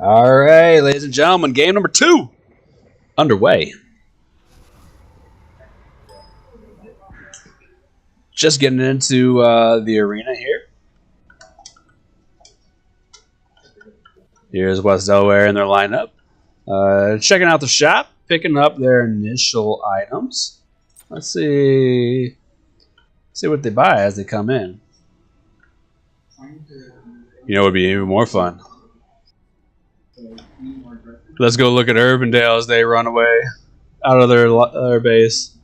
All right, ladies and gentlemen, game number 2 underway. Just getting into the arena here. Here's West Delaware in their lineup. Checking out the shop, picking up their initial items. Let's see what they buy as they come in. You know what would be even more fun? Let's go look at Urbandale as they run away out of their base.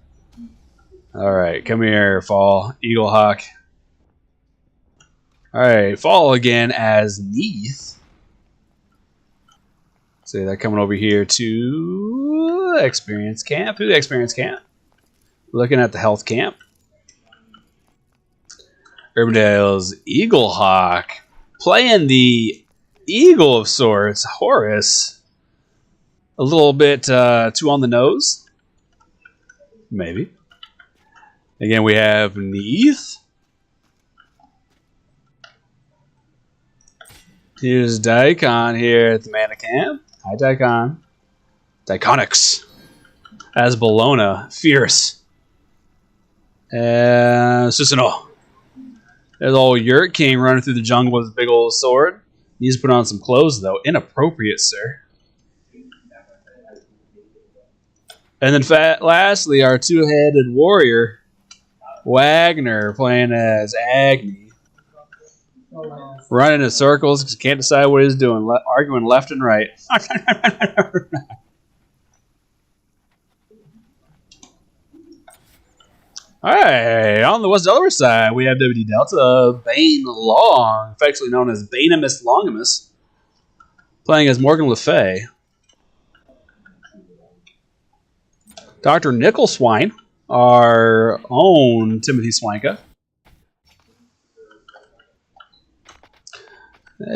All right, come here, Fall. Eagle Hawk. All right, Fall again as Neath. See that coming over here to Experience Camp. Who's Experience Camp? Looking at the Health Camp. Urbandale's Eagle Hawk playing the Eagle of sorts, Horus. A little bit too on the nose. Maybe. Again, we have Neath. Here's Daikon here at the Mana Camp. Hi, Daikon. Daikonics. As Bologna. Fierce. And Susano. There's old Yurt King running through the jungle with his big old sword. He needs to put on some clothes, though. Inappropriate, sir. And then lastly, our two-headed warrior, Wagner, playing as Agni. Running in circles because he can't decide what he's doing. Arguing left and right. Alright, on the West Delaware side, we have WD Delta, Bane Long, affectionately known as Banemus Longimus, playing as Morgan Le Fay. Dr. Nickel Swine, our own Timothy Swanka.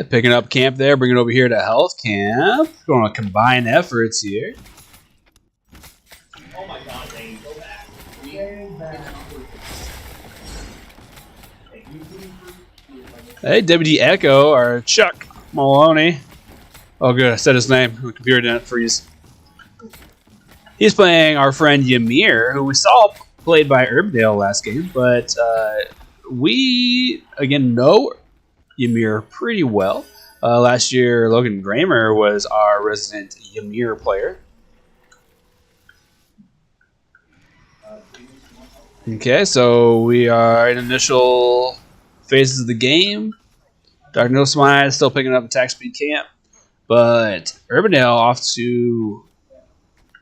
Picking up camp there, bringing it over here to health camp. Going on combined efforts here. Oh my god, Dane, go back. Hey, WD Echo, or Chuck Maloney. Oh, good, I said his name. The computer didn't freeze. He's playing our friend Ymir, who we saw played by Urbandale last game, but we, again, know Ymir pretty well. Last year, Logan Gramer was our resident Ymir player. Okay, so we are in initial phases of the game. Dark No Smite is still picking up attack speed camp, but Urbandale off to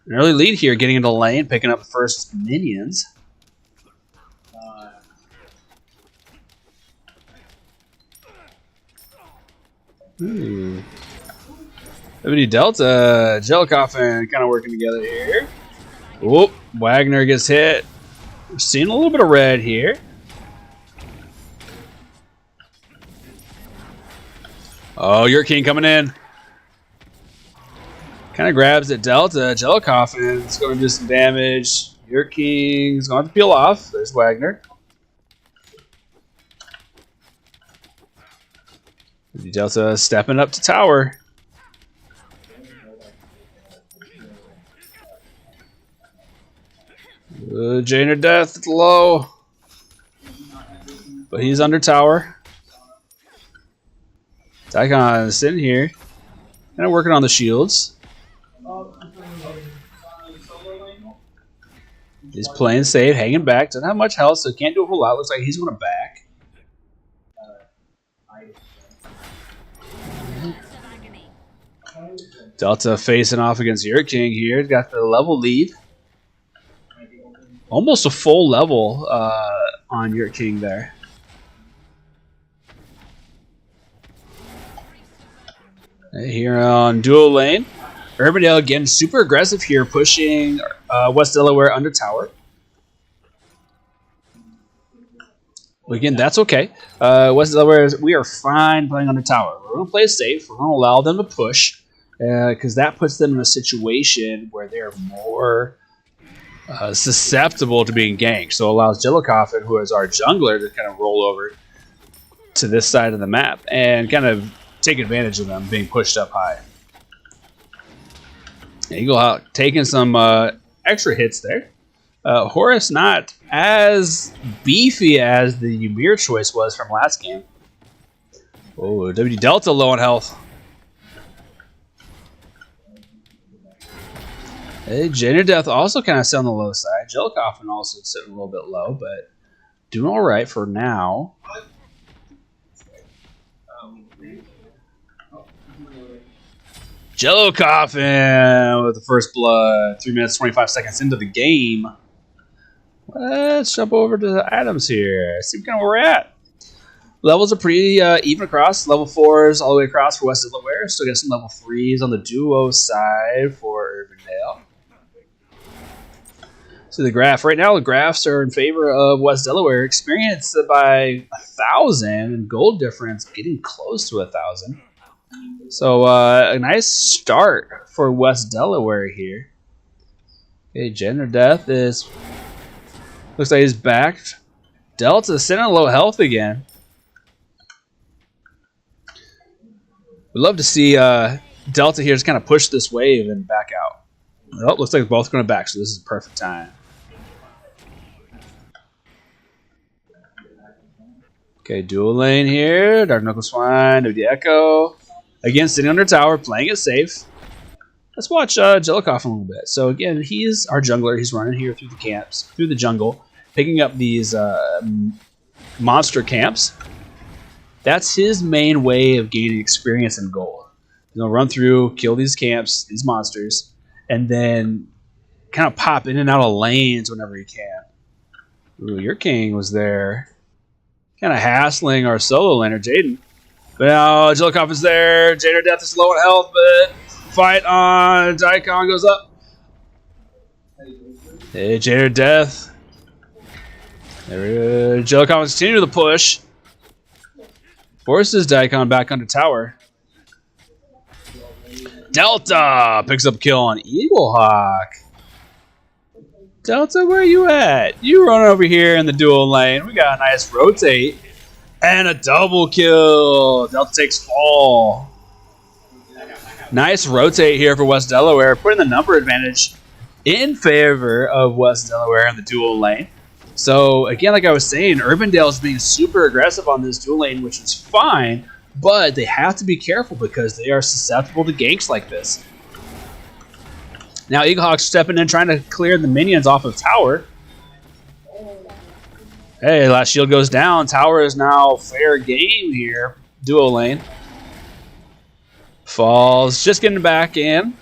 an early lead here, getting into lane, picking up the first minions. WD Delta, Jellicoffin kind of working together here. Whoop, Wagner gets hit. We're seeing a little bit of red here. Oh, Yurt King coming in. Kind of grabs at Delta. Jellicoffin is going to do some damage. Yurt King's going to have to peel off. There's Wagner. Delta stepping up to tower. Jainer Death at the low. But he's under tower. Daikon is sitting here. Kind of working on the shields. He's playing safe, hanging back. Doesn't have much health, so can't do a whole lot. Looks like he's going to back. Delta facing off against Yurt King here. Got the level lead. Almost a full level on Yurt King there. Here on dual lane. Urbandale again super aggressive here, pushing West Delaware under tower. Again, that's okay. West Delaware, we are fine playing under tower. We're going to play it safe. We're going to allow them to push because that puts them in a situation where they're more susceptible to being ganked. So it allows Jellicoffin, who is our jungler, to kind of roll over to this side of the map and kind of take advantage of them being pushed up high. Eagle Hawk taking some extra hits there. Horus not as beefy as the Ymir choice was from last game. Oh, W Delta low on health. Hey, Jane Death also kind of still on the low side. Jellicoffin also sitting a little bit low, but doing all right for now. Jellicoffin with the first blood. 3 minutes, 25 seconds into the game. Let's jump over to the items here. See kind of where we're at. Levels are pretty even across. Level 4s all the way across for West Delaware. Still got some level 3s on the duo side for Urbandale. So the graph right now, the graphs are in favor of West Delaware. Experience by 1,000 and gold difference getting close to 1,000. So a nice start for West Delaware here. Okay, Gender Death is looks like he's back. Delta sitting on low health again. We'd love to see Delta here just kind of push this wave and back out. Oh, looks like they're both going back, so this is the perfect time. Okay, dual lane here. Dark Knuckle Swine, WD Echo. Again, sitting under tower, playing it safe. Let's watch Jellicoff a little bit. So again, he's our jungler. He's running here through the camps, through the jungle, picking up these monster camps. That's his main way of gaining experience and gold. Run through, kill these camps, these monsters, and then kind of pop in and out of lanes whenever he can. Ooh, your king was there. Kind of hassling our solo laner, Jaden. But now Jellicoff is there. Jader Death is low on health, but fight on Daikon goes up. Hey, Jader Death. There we go. Jellicoff continues the push. Forces Daikon back under tower. Delta picks up kill on Eagle Hawk. Delta, where you at? You run over here in the dual lane. We got a nice rotate and a double kill. Delta takes fall. Nice rotate here for West Delaware, putting the number advantage in favor of West Delaware in the dual lane. So again, like I was saying, Urbandale is being super aggressive on this dual lane, which is fine, but they have to be careful because they are susceptible to ganks like this. Now Eaglehawk's stepping in, trying to clear the minions off of tower. Hey, last shield goes down. Tower is now fair game here. Duo lane. Falls, just getting back in.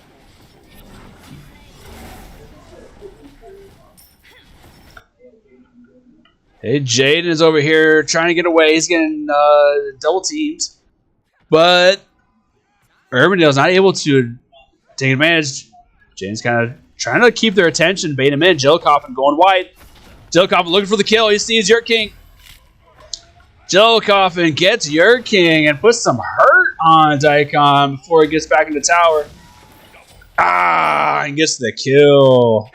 Hey, Jaden is over here trying to get away. He's getting double teamed. But Urbandale's not able to take advantage. Jaden's kind of trying to keep their attention, bait him in. Jellicoffin going wide. Jellicoffin looking for the kill. He sees your king. Jellicoffin gets your king and puts some hurt on Daikon before he gets back into tower. Ah, and gets the kill.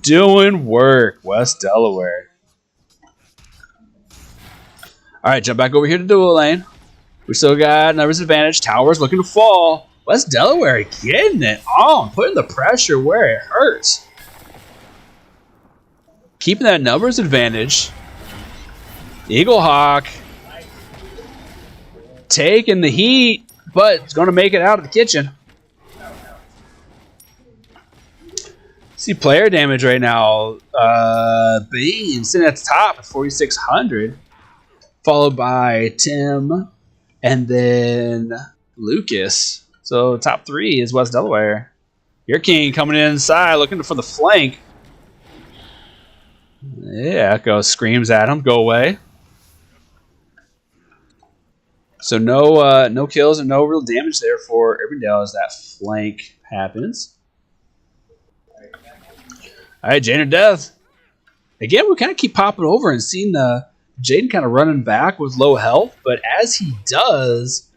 Doing work, West Delaware. All right, jump back over here to dual lane. We still got numbers advantage. Tower's looking to fall. West Delaware getting it on, putting the pressure where it hurts. Keeping that numbers advantage. Eaglehawk taking the heat, but it's going to make it out of the kitchen. See player damage right now. Bane sitting at the top at 4,600, followed by Tim and then Lucas. So top 3 is West Delaware. Your king coming inside, looking for the flank. Yeah, Echo screams at him, go away. So no kills and no real damage there for Urbandale as that flank happens. All right, Jaden Death. Again, we kind of keep popping over and seeing Jaden kind of running back with low health, but as he does,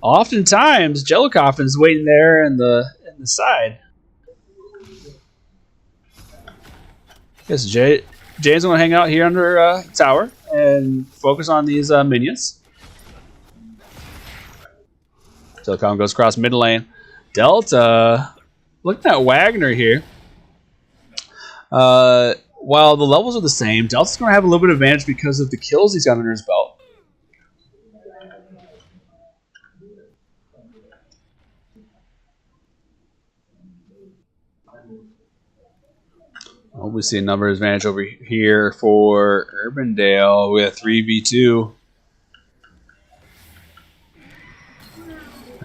oftentimes Jellicoffin's waiting there in the side. Yes, Jaden's going to hang out here under tower and focus on these minions. Jellicoffin goes across mid lane. Delta looking at Wagner here. While the levels are the same, Delta's going to have a little bit of advantage because of the kills he's got under his belt. We see a numbers advantage over here for Urbandale with 3v2.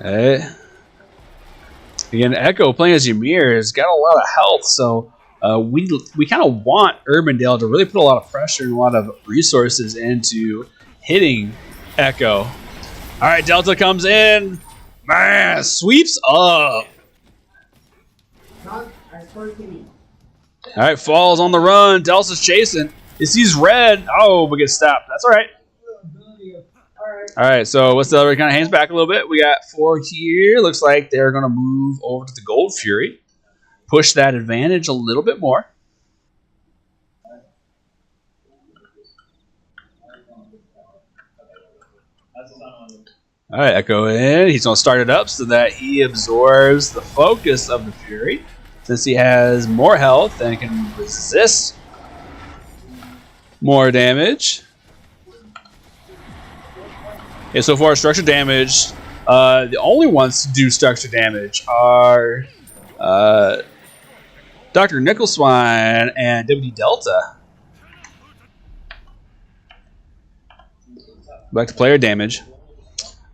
Hey. Again, Echo playing as Ymir has got a lot of health, so we kind of want Urbandale to really put a lot of pressure and a lot of resources into hitting Echo. All right, Delta comes in. Man, sweeps up. All right, falls on the run. Delta's chasing. He sees red. Oh, but gets stopped. That's all right. All right, so what's the other? Kind of hangs back a little bit. We got 4 here. Looks like they're going to move over to the Gold Fury. Push that advantage a little bit more. All right, Echo in. He's going to start it up so that he absorbs the focus of the Fury. Since he has more health and can resist more damage. Okay, so far, structure damage. The only ones to do structure damage are Dr. Nicholswine and WD Delta. Back to player damage.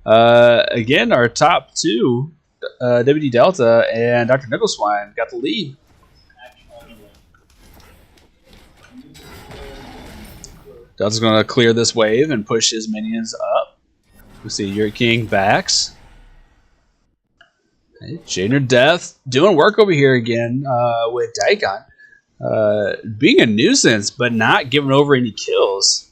Again, our top two, WD Delta and Dr. Nicholswine, got the lead. Delta's going to clear this wave and push his minions up. We see your King backs. Hey, Jainer Death doing work over here again with Daikon. Being a nuisance, but not giving over any kills.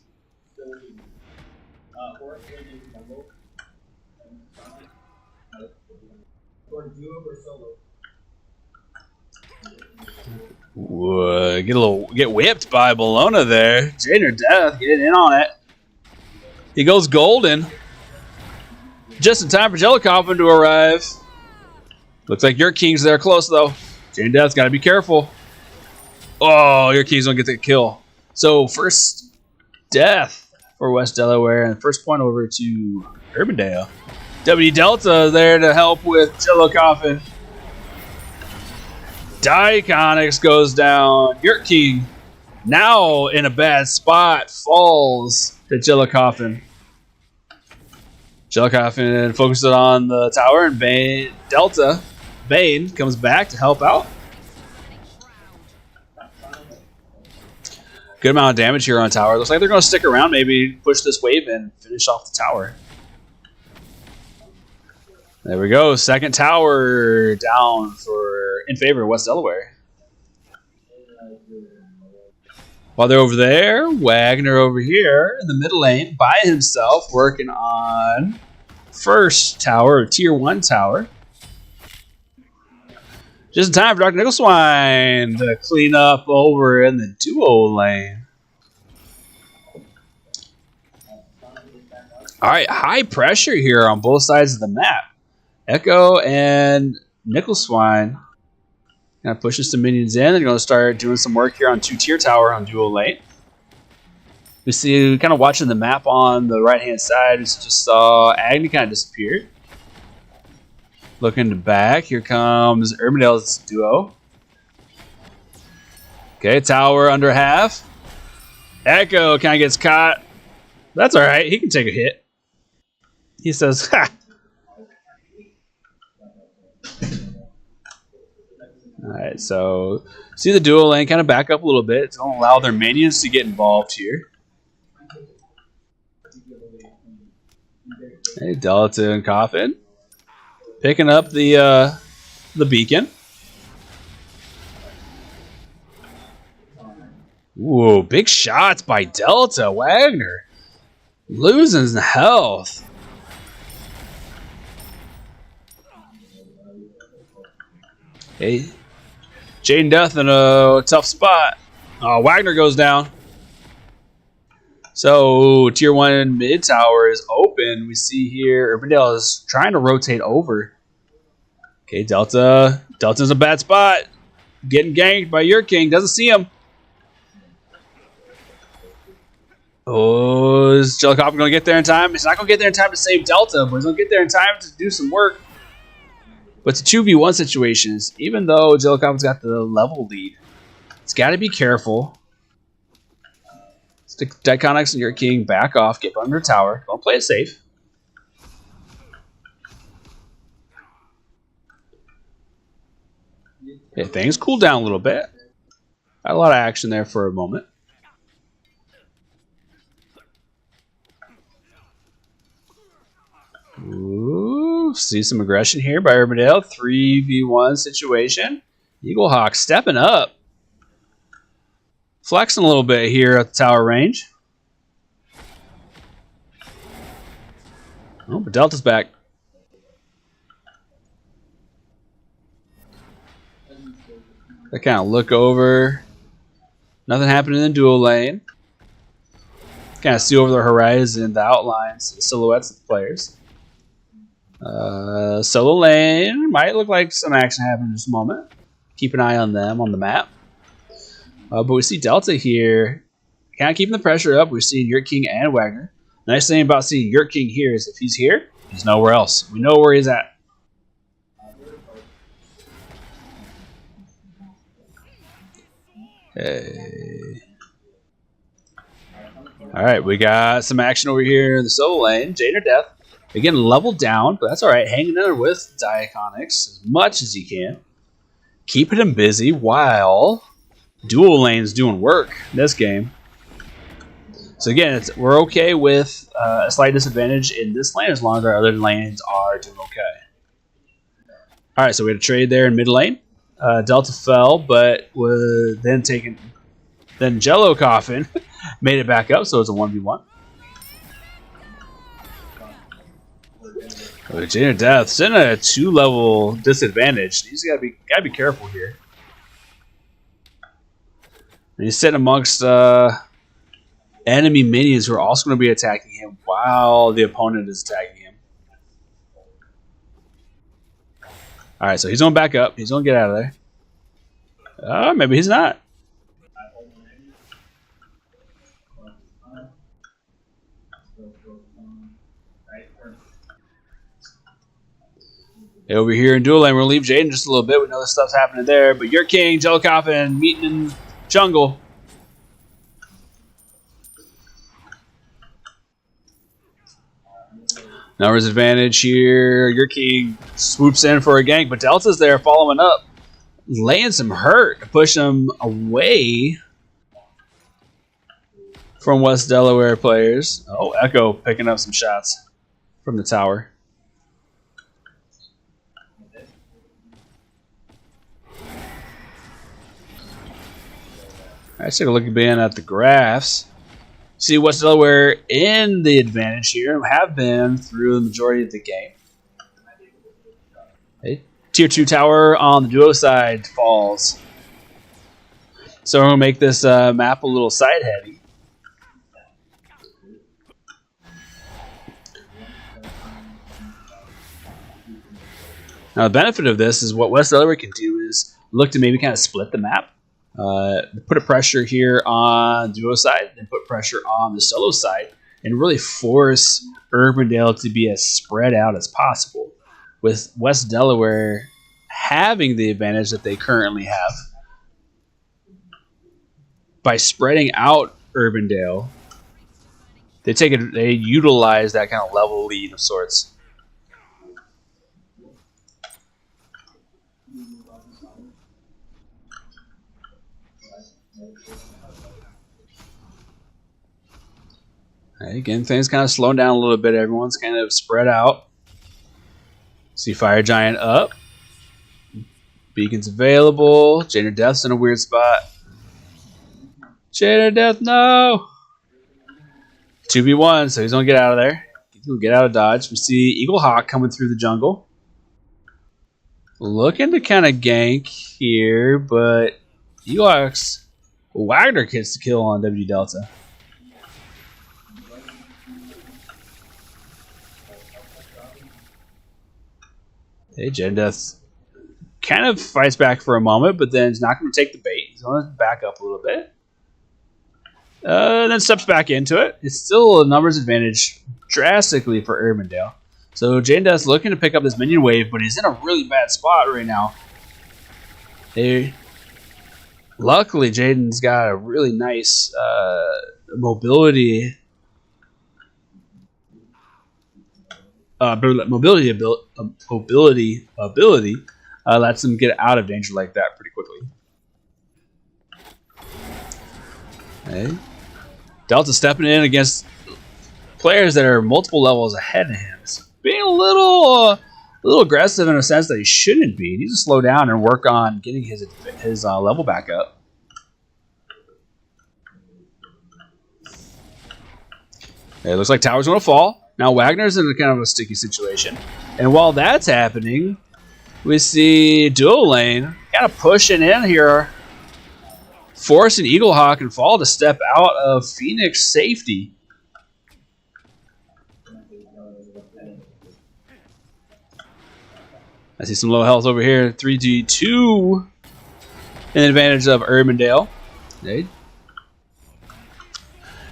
Get whipped by Bologna there. Jainer Death getting in on it. He goes golden. Just in time for Jellicoffin to arrive. Looks like your King's there close though. Jainer Death's got to be careful. Oh, your King's gonna get the kill. So first death for West Delaware and first point over to Urbandale. W Delta there to help with Jellicoffin. Diconix goes down. Yurt King now in a bad spot. Falls to Jellicoffin. Jellicoffin focuses on the tower, and Bane comes back to help out. Good amount of damage here on tower. Looks like they're going to stick around, maybe push this wave and finish off the tower. There we go. Second tower down in favor of West Delaware. While they're over there, Wagner over here in the middle lane by himself working on first tower, tier 1 tower. Just in time for Dr. Nicholswine to clean up over in the duo lane. All right, high pressure here on both sides of the map. Echo and Nicholswine kind of pushes some minions in. They're going to start doing some work here on 2-tier tower on duo lane. We see kind of watching the map on the right-hand side. We just saw Agni kind of disappear. Looking to back. Here comes Urbandale's duo. Okay, tower under half. Echo kind of gets caught. That's all right. He can take a hit. He says, ha! Alright, so see the duo lane kind of back up a little bit. It's going to allow their minions to get involved here. Hey, Delta and Coffin. Picking up the beacon. Ooh, big shots by Delta. Wagner losing health. Hey, Jaden Death in a tough spot. Wagner goes down. So tier 1 mid tower is open. We see here Urbandale is trying to rotate over. Okay, Delta. Delta's a bad spot. Getting ganked by your king. Doesn't see him. Oh, is Jellicop going to get there in time? He's not going to get there in time to save Delta, but he's going to get there in time to do some work. But it's a 2v1 situations. Even though Jellicop's got the level lead, it's got to be careful. Stick Diconics and your king. Back off. Get under tower. Don't play it safe. Okay, things cool down a little bit. Got a lot of action there for a moment. Ooh, see some aggression here by Urbandale. 3v1 situation. Eaglehawk stepping up. Flexing a little bit here at the tower range. Oh, but Delta's back. I kind of look over. Nothing happening in the dual lane. Kind of see over the horizon, the outlines, the silhouettes of the players. Solo lane might look like some action happening in just a moment. Keep an eye on them on the map. But we see Delta here, kind of keeping the pressure up. We're seeing Yurt King and Wagner. The nice thing about seeing Yurt King here is if he's here, he's nowhere else. We know where he's at. Hey. Alright, we got some action over here in the solo lane. Jade or Death. Again, leveled down, but that's alright. Hanging in there with Diaconics as much as he can. Keeping him busy while dual lane's doing work in this game. So again, we're okay with a slight disadvantage in this lane as long as our other lanes are doing okay. Alright, so we had a trade there in mid lane. Delta fell, but was then taken. Then Jello Coffin made it back up, so it's a 1v1. Jane of Death's in a 2-level disadvantage. He's gotta be careful here. And he's sitting amongst enemy minions who are also going to be attacking him while the opponent is attacking him. Alright, so he's going to back up. He's going to get out of there. Maybe he's not. Over here in dual lane, we're going to leave Jaden just a little bit. We know this stuff's happening there. But your king, Jellicop, meeting in jungle. Numbers advantage here. Your king swoops in for a gank, but Delta's there following up. Laying some hurt to push him away from West Delaware players. Oh, Echo picking up some shots from the tower. Let's take a look again at the graphs. See West Delaware in the advantage here and have been through the majority of the game. Okay. Tier 2 tower on the duo side falls. So we're going to make this map a little side heavy. Now the benefit of this is what West Delaware can do is look to maybe kind of split the map. Put a pressure here on the duo side, and put pressure on the solo side, and really force Urbandale to be as spread out as possible. With West Delaware having the advantage that they currently have, by spreading out Urbandale, they utilize that kind of level lead of sorts. Again, things kind of slowing down a little bit. Everyone's kind of spread out. See Fire Giant up. Beacon's available. Jader Death's in a weird spot. Jader Death, no! 2v1, so he's going to get out of there. He's going to get out of dodge. We see Eaglehawk coming through the jungle. Looking to kind of gank here, but Eaglehawk's Wagner gets the kill on W Delta. Hey, Jen Death kind of fights back for a moment, but then is not going to take the bait. He's going to back up a little bit. Then steps back into it. It's still a numbers advantage drastically for Urbandale. So Jaden's looking to pick up this minion wave, but he's in a really bad spot right now. Luckily, Jaden's got a really nice mobility ability lets him get out of danger like that pretty quickly. Okay. Delta stepping in against players that are multiple levels ahead of him. It's being a little aggressive in a sense that he shouldn't be. He needs to slow down and work on getting his level back up. Okay, it looks like tower's going to fall. Now Wagner's in kind of a sticky situation. And while that's happening, we see Dual Lane kind of pushing in here, forcing Eaglehawk and Fall to step out of Phoenix safety. I see some low health over here. 3G2 in advantage of Urbandale. Okay.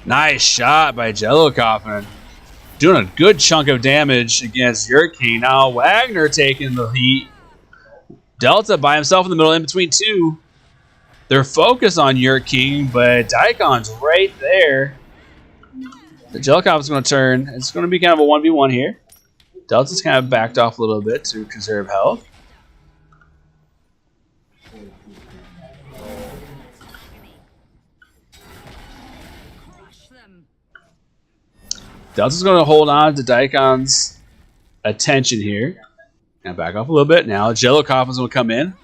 Nice shot by Jello Coffin. Doing a good chunk of damage against Yurt King. Now Wagner taking the heat. Delta by himself in the middle, in between two. They're focused on Yurt King, but Daikon's right there. The Jellicop is going to turn. It's going to be kind of a 1v1 here. Delta's kind of backed off a little bit to conserve health. Delta's going to hold on to Daikon's attention here. And back off a little bit. Now Jellicop is going to come in.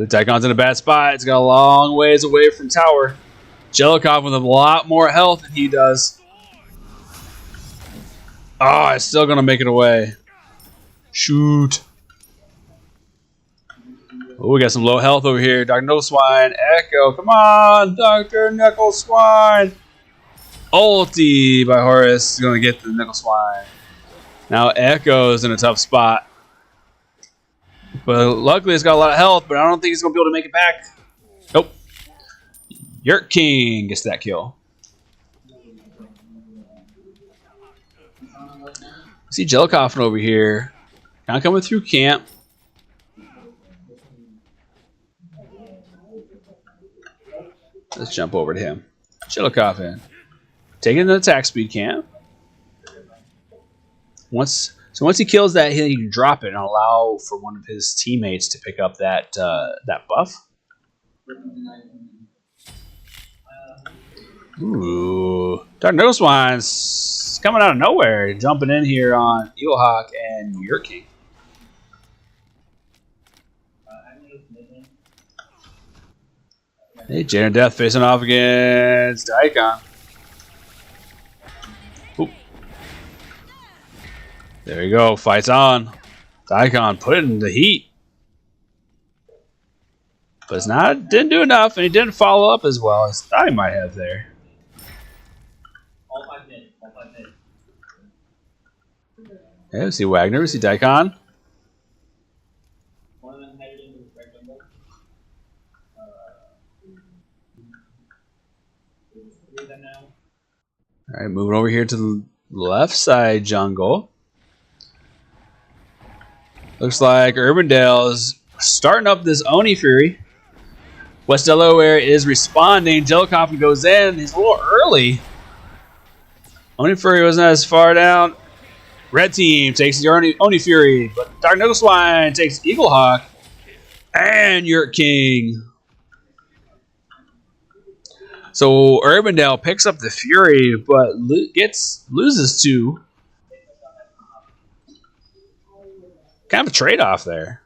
Daikon's in a bad spot. It's got a long ways away from tower. Jellicop with a lot more health than he does. Oh, it's still going to make it away. Shoot. Oh, we got some low health over here. Dr. Nickleswine. Echo. Come on, Dr. Nickleswine. Ulti by Horus is going to get the Nickleswine. Now Echo's in a tough spot. But luckily it's got a lot of health, but I don't think he's going to be able to make it back. Nope. Yurt King gets that kill. See Jellicoffin over here. Kind of coming through camp. Let's jump over to him. Jellicoffin. Taking the attack speed camp. Once he kills that, he can drop it and allow for one of his teammates to pick up that buff. Ooh, Dark Noswine's coming out of nowhere, jumping in here on Eaglehawk and Yurt King. Hey, Jane Death facing off against Daikon. Oop. There you go, fights on. Daikon putting the heat. But didn't do enough, and he didn't follow up as well as I might have there. Okay, we see Wagner, we see Daikon. Alright, moving over here to the left side jungle. Looks like Urbandale is starting up this Oni Fury. West Delaware is responding. Jellicoffin goes in. He's a little early. Oni Fury wasn't as far down. Red team takes the Oni Fury, but Dark Nickleswine takes Eaglehawk and Yurt King. So Urbandale picks up the Fury, but loses to. Kind of a trade-off there.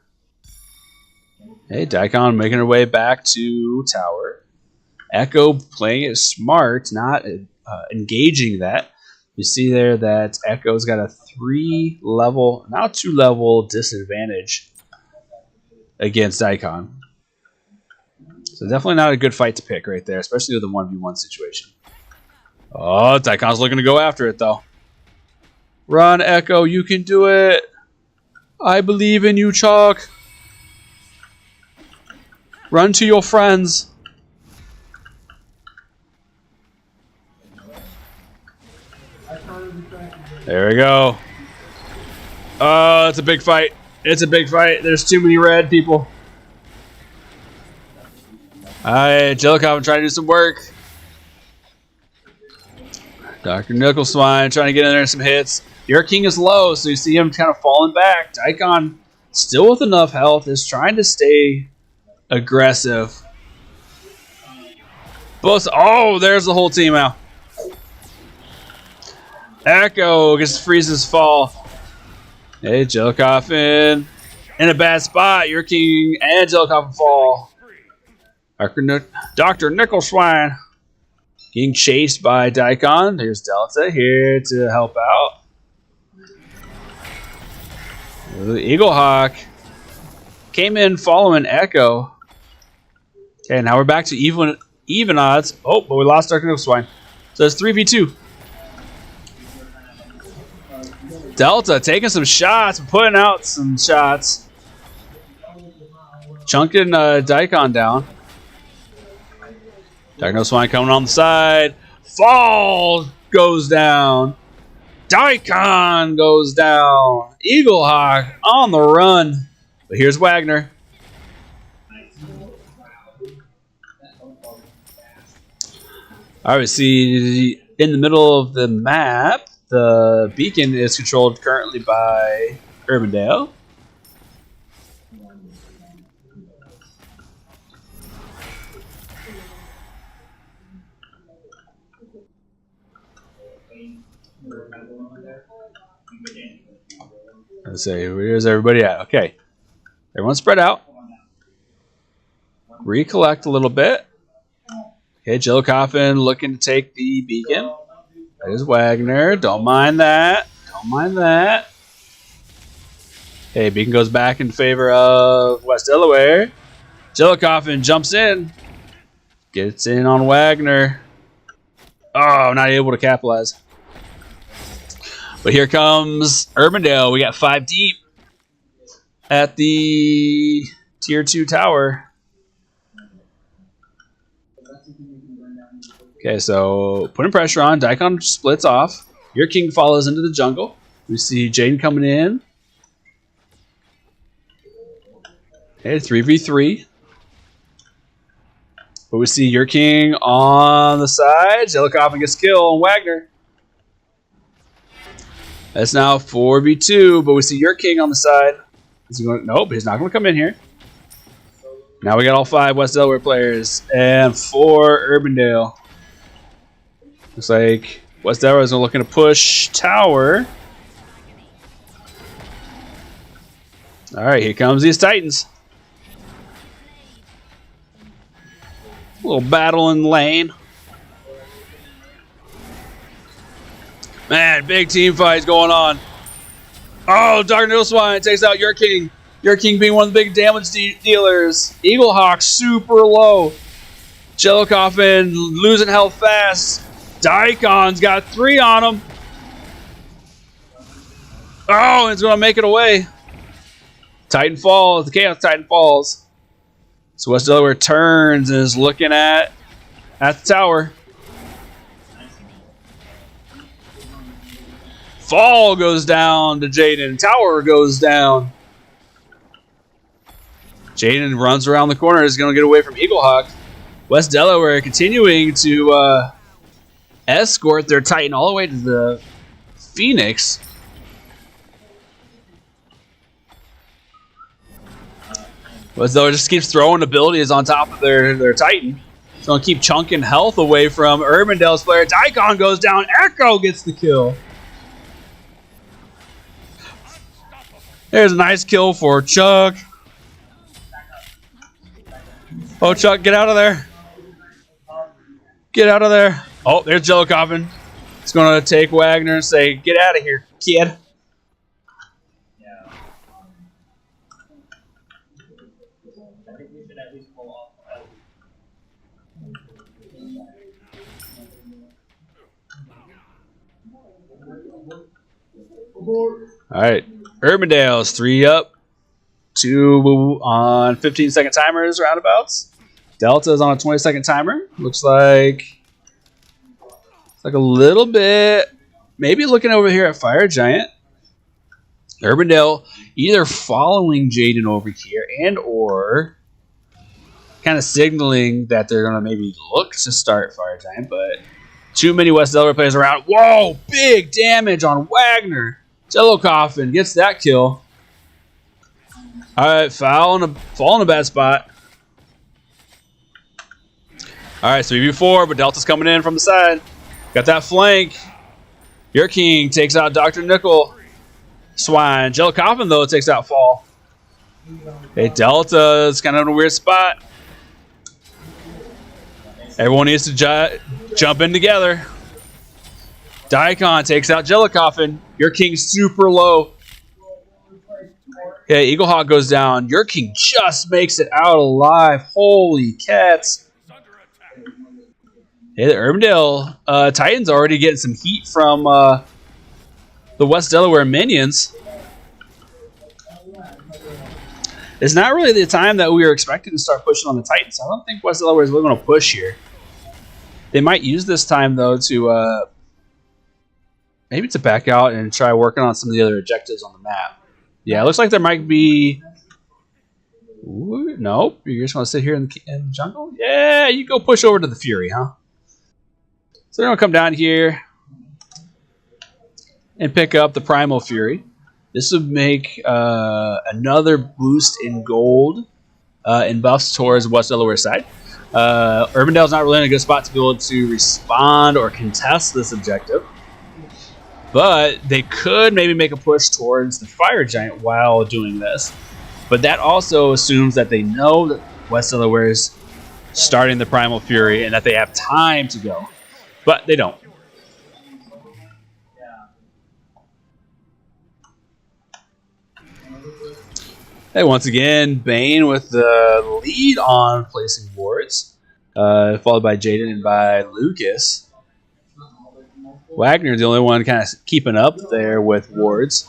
Hey, Daikon making her way back to tower. Echo playing it smart, not engaging that. You see there that Echo's got a 2-level disadvantage against Daikon. So definitely not a good fight to pick right there, especially with a 1v1 situation. Oh, Daikon's looking to go after it, though. Run, Echo, you can do it. I believe in you, Chuck. Run to your friends. There we go. Oh, it's a big fight. It's a big fight. There's too many red people. Alright, Jellicop trying to do some work. Dr. Nickleswine trying to get in there some hits. Your King is low, so you see him kind of falling back. Daikon, still with enough health, is trying to stay aggressive. Oh, there's the whole team out. Echo gets freezes fall. Hey, Jellicop in a bad spot. Your King and Jellicop fall. Dr. Nickleswine getting chased by Daikon. There's Delta here to help out. The Eaglehawk came in following Echo. Okay, now we're back to even odds. Oh, but we lost Dr. Nickleswine. So it's 3v2. Delta taking some shots, putting out some shots. Chunking Daikon down. Dr. Nickleswine coming on the side. Fall goes down. Daikon goes down. Eaglehawk on the run. But here's Wagner. All right, see in the middle of the map, the beacon is controlled currently by Urbandale. Let's see, where's everybody at? Okay. Everyone spread out. Recollect a little bit. Okay, Jellicop looking to take the beacon. There's Wagner. Don't mind that. Don't mind that. Okay, beacon goes back in favor of West Delaware. Jellicop jumps in. Gets in on Wagner. Oh, not able to capitalize. But here comes Urbandale. We got 5 deep at the tier 2 tower. Okay, so putting pressure on. Daikon splits off. Your King follows into the jungle. We see Jaden coming in. Okay, 3v3. But we see Your King on the side. Jellicop gets killed on Wagner. That's now 4v2, but we see Your King on the side. Is he going? Nope, he's not going to come in here. Now we got all 5 West Delaware players and 4 Urbandale. Looks like West Delaware is looking to push tower. All right, here comes these Titans. A little battle in lane. Man, big team fights going on. Oh, Dr. Nickleswine takes out Your King. Your King being one of the big damage dealers. Eaglehawk super low. Jellicop losing health fast. Daikon's got 3 on him. Oh, and it's going to make it away. Titan falls. The Chaos Titan falls. So West Delaware turns and is looking at the tower. Fall goes down to Jaden. Tower goes down. Jaden runs around the corner. Is going to get away from Eaglehawk. West Delaware continuing to escort their Titan all the way to the Phoenix. West Delaware just keeps throwing abilities on top of their Titan. It's going to keep chunking health away from Urbandale's player. Daikon goes down. Echo gets the kill. There's a nice kill for Chuck. Oh, Chuck, get out of there. Get out of there. Oh, there's Jellicop. He's going to take Wagner and say, get out of here, kid. All right. Urbandale's 3 up. 2 on 15-second timers, roundabouts. Delta's on a 20-second timer. Looks like a little bit. Maybe looking over here at Fire Giant. Urbandale either following Jaden over here and or kind of signaling that they're going to maybe look to start Fire Giant, but too many West Delaware players around. Whoa, big damage on Wagner. Jello Coffin gets that kill. All right, fall in a bad spot. All right, 3v4, but Delta's coming in from the side. Got that flank. Your King takes out Dr. Nickel. Swine. Jello Coffin, though, takes out Fall. Hey, Delta's kind of in a weird spot. Everyone needs to jump in together. Daikon takes out Jello Coffin. Your King's super low. Okay, Eaglehawk goes down. Your King just makes it out alive. Holy cats. Hey, the Urbandale Titans already getting some heat from the West Delaware minions. It's not really the time that we were expecting to start pushing on the Titans. I don't think West Delaware is really going to push here. They might use this time, though, to maybe to back out and try working on some of the other objectives on the map. Yeah, it looks like there might be... Ooh, nope. You just want to sit here in the jungle? Yeah, you go push over to the Fury, huh? So they're going to come down here and pick up the Primal Fury. This would make another boost in gold and buffs towards West Delaware side. Urbandale's not really in a good spot to be able to respond or contest this objective. But they could maybe make a push towards the Fire Giant while doing this. But that also assumes that they know that West Delaware is starting the Primal Fury and that they have time to go. But they don't. Hey, once again, Bane with the lead on placing wards, followed by Jaden and by Lucas. Wagner, the only one kind of keeping up there with wards.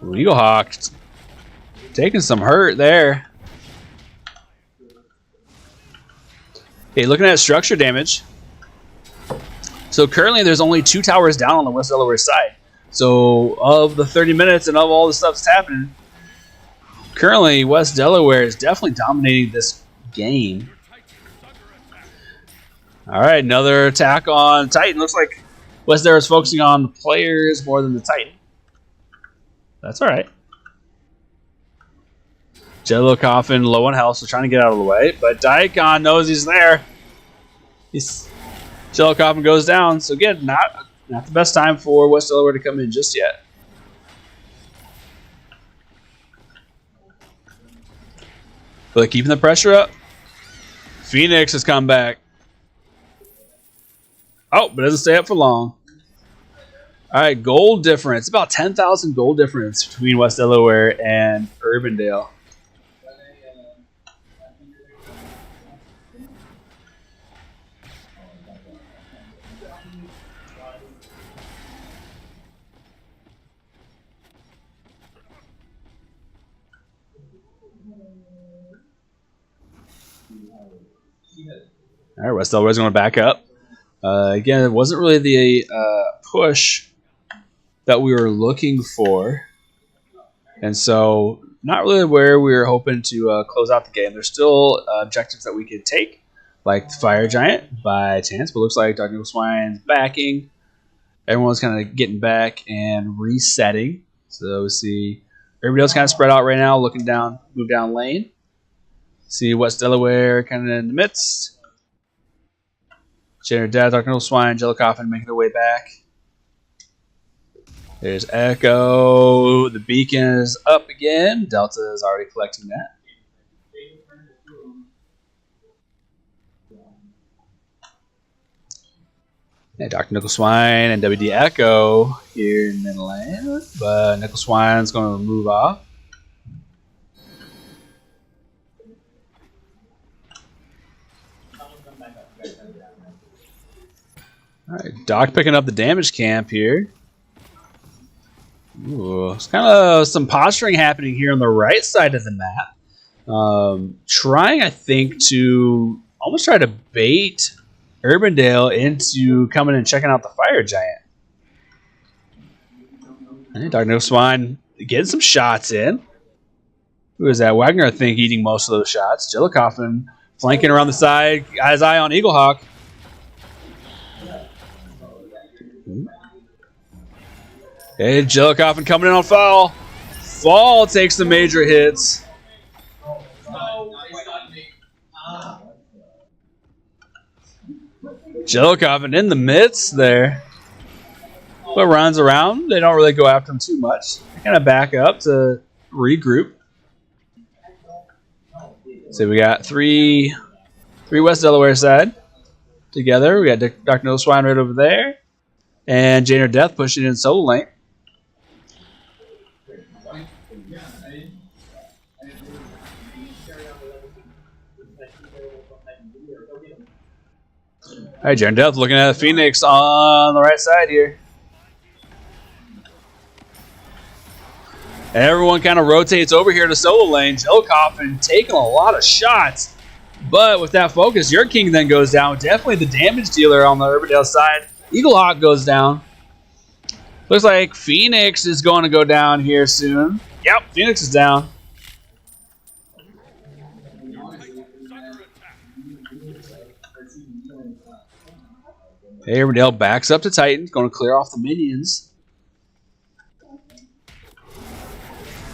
Eaglehawk taking some hurt there. Okay, looking at structure damage. So currently there's only 2 towers down on the West Delaware side. So of the 30 minutes and of all the stuff that's happening, currently West Delaware is definitely dominating this game. All right, another attack on Titan. Looks like West Delaware is focusing on the players more than the Titan. That's all right. Jello Coffin low on health, so trying to get out of the way. But Daikon knows he's there. Jello Coffin goes down. So again, not the best time for West Delaware to come in just yet. But keeping the pressure up. Phoenix has come back. Oh, but it doesn't stay up for long. All right, gold difference. About 10,000 gold difference between West Delaware and Urbandale. All right, West Delaware's going to back up. Again, it wasn't really the push that we were looking for. And so, not really where we were hoping to close out the game. There's still objectives that we could take, like the Fire Giant by chance. But it looks like Dr. Nickel Swine's backing. Everyone's kind of getting back and resetting. So we see everybody else kind of spread out right now, looking down, move down lane. See West Delaware kind of in the midst. Jenner Dad, Dr. Nickel Swine, Jello Coffin making their way back. There's Echo. The beacon is up again. Delta is already collecting that. Yeah, Dr. Nickel Swine and WD Echo here in Midland. But Nickel Swine's going to move off. Alright, Doc picking up the damage camp here. Ooh, it's kind of some posturing happening here on the right side of the map. Trying, I think, to almost try to bait Urbandale into coming and checking out the Fire Giant. Hey, Dark No Swine getting some shots in. Who is that? Wagner, I think, eating most of those shots. Jillikoffen flanking around the side. Got his eye on Eaglehawk. Hey, Jillikoffen coming in on foul. Fall takes the major hits. Jillikoffen in the midst there. But runs around. They don't really go after him too much. They kind of back up to regroup. So we got three West Delaware side together. We got Dr. No Swine right over there. And Jane or Death pushing in solo lane. Alright, Jane or Death looking at the Phoenix on the right side here. Everyone kind of rotates over here to solo lane. Jillikoffen taking a lot of shots. But with that focus, your King then goes down. Definitely the damage dealer on the Urbandale side. Eaglehawk goes down. Looks like Phoenix is going to go down here soon. Yep, Phoenix is down. Hey, Urbandale backs up to Titan. Going to clear off the minions.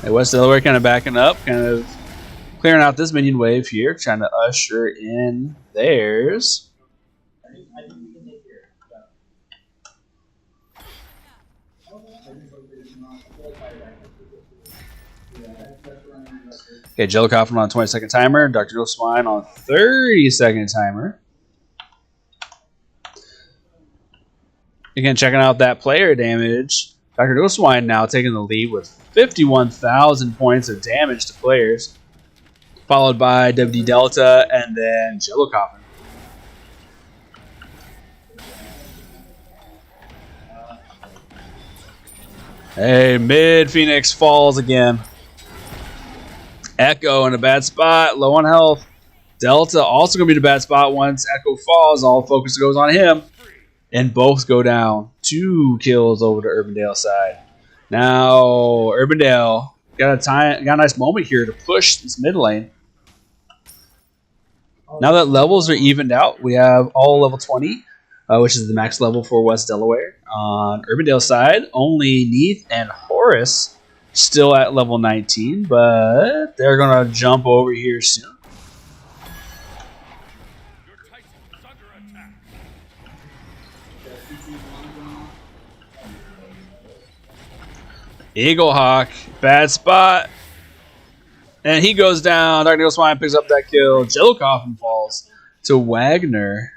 Hey, West Delaware kind of backing up, kind of clearing out this minion wave here, trying to usher in theirs. Okay, Jillikoffen on a 20-second timer, Dr. No Swine on a 30-second timer. Again, checking out that player damage. Dr. No Swine now taking the lead with 51,000 points of damage to players, followed by WD Delta and then Jillikoffen. Hey, mid Phoenix falls again. Echo in a bad spot, low on health. Delta also going to be in a bad spot once Echo falls. All focus goes on him. And both go down. 2 kills over to Urbandale side. Now, Urbandale got a nice moment here to push this mid lane. Now that levels are evened out, we have all level 20, which is the max level for West Delaware. On Urbandale side, only Neath and Horace still at level 19, but they're going to jump over here soon. Eaglehawk, bad spot. And he goes down. Dr. No Swine picks up that kill. Jillikoffen falls to Wagner.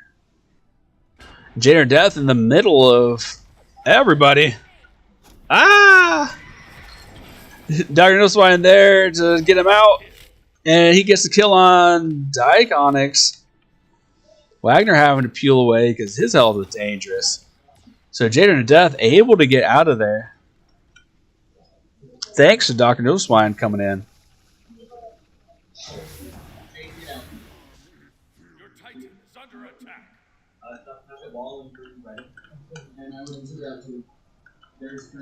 Jane or Death in the middle of everybody. Ah! Dr. No Swine there to get him out. And he gets the kill on Dyke Onyx. Wagner having to peel away because his health was dangerous. So Jane or Death able to get out of there. Thanks to Dr. No Swine coming in.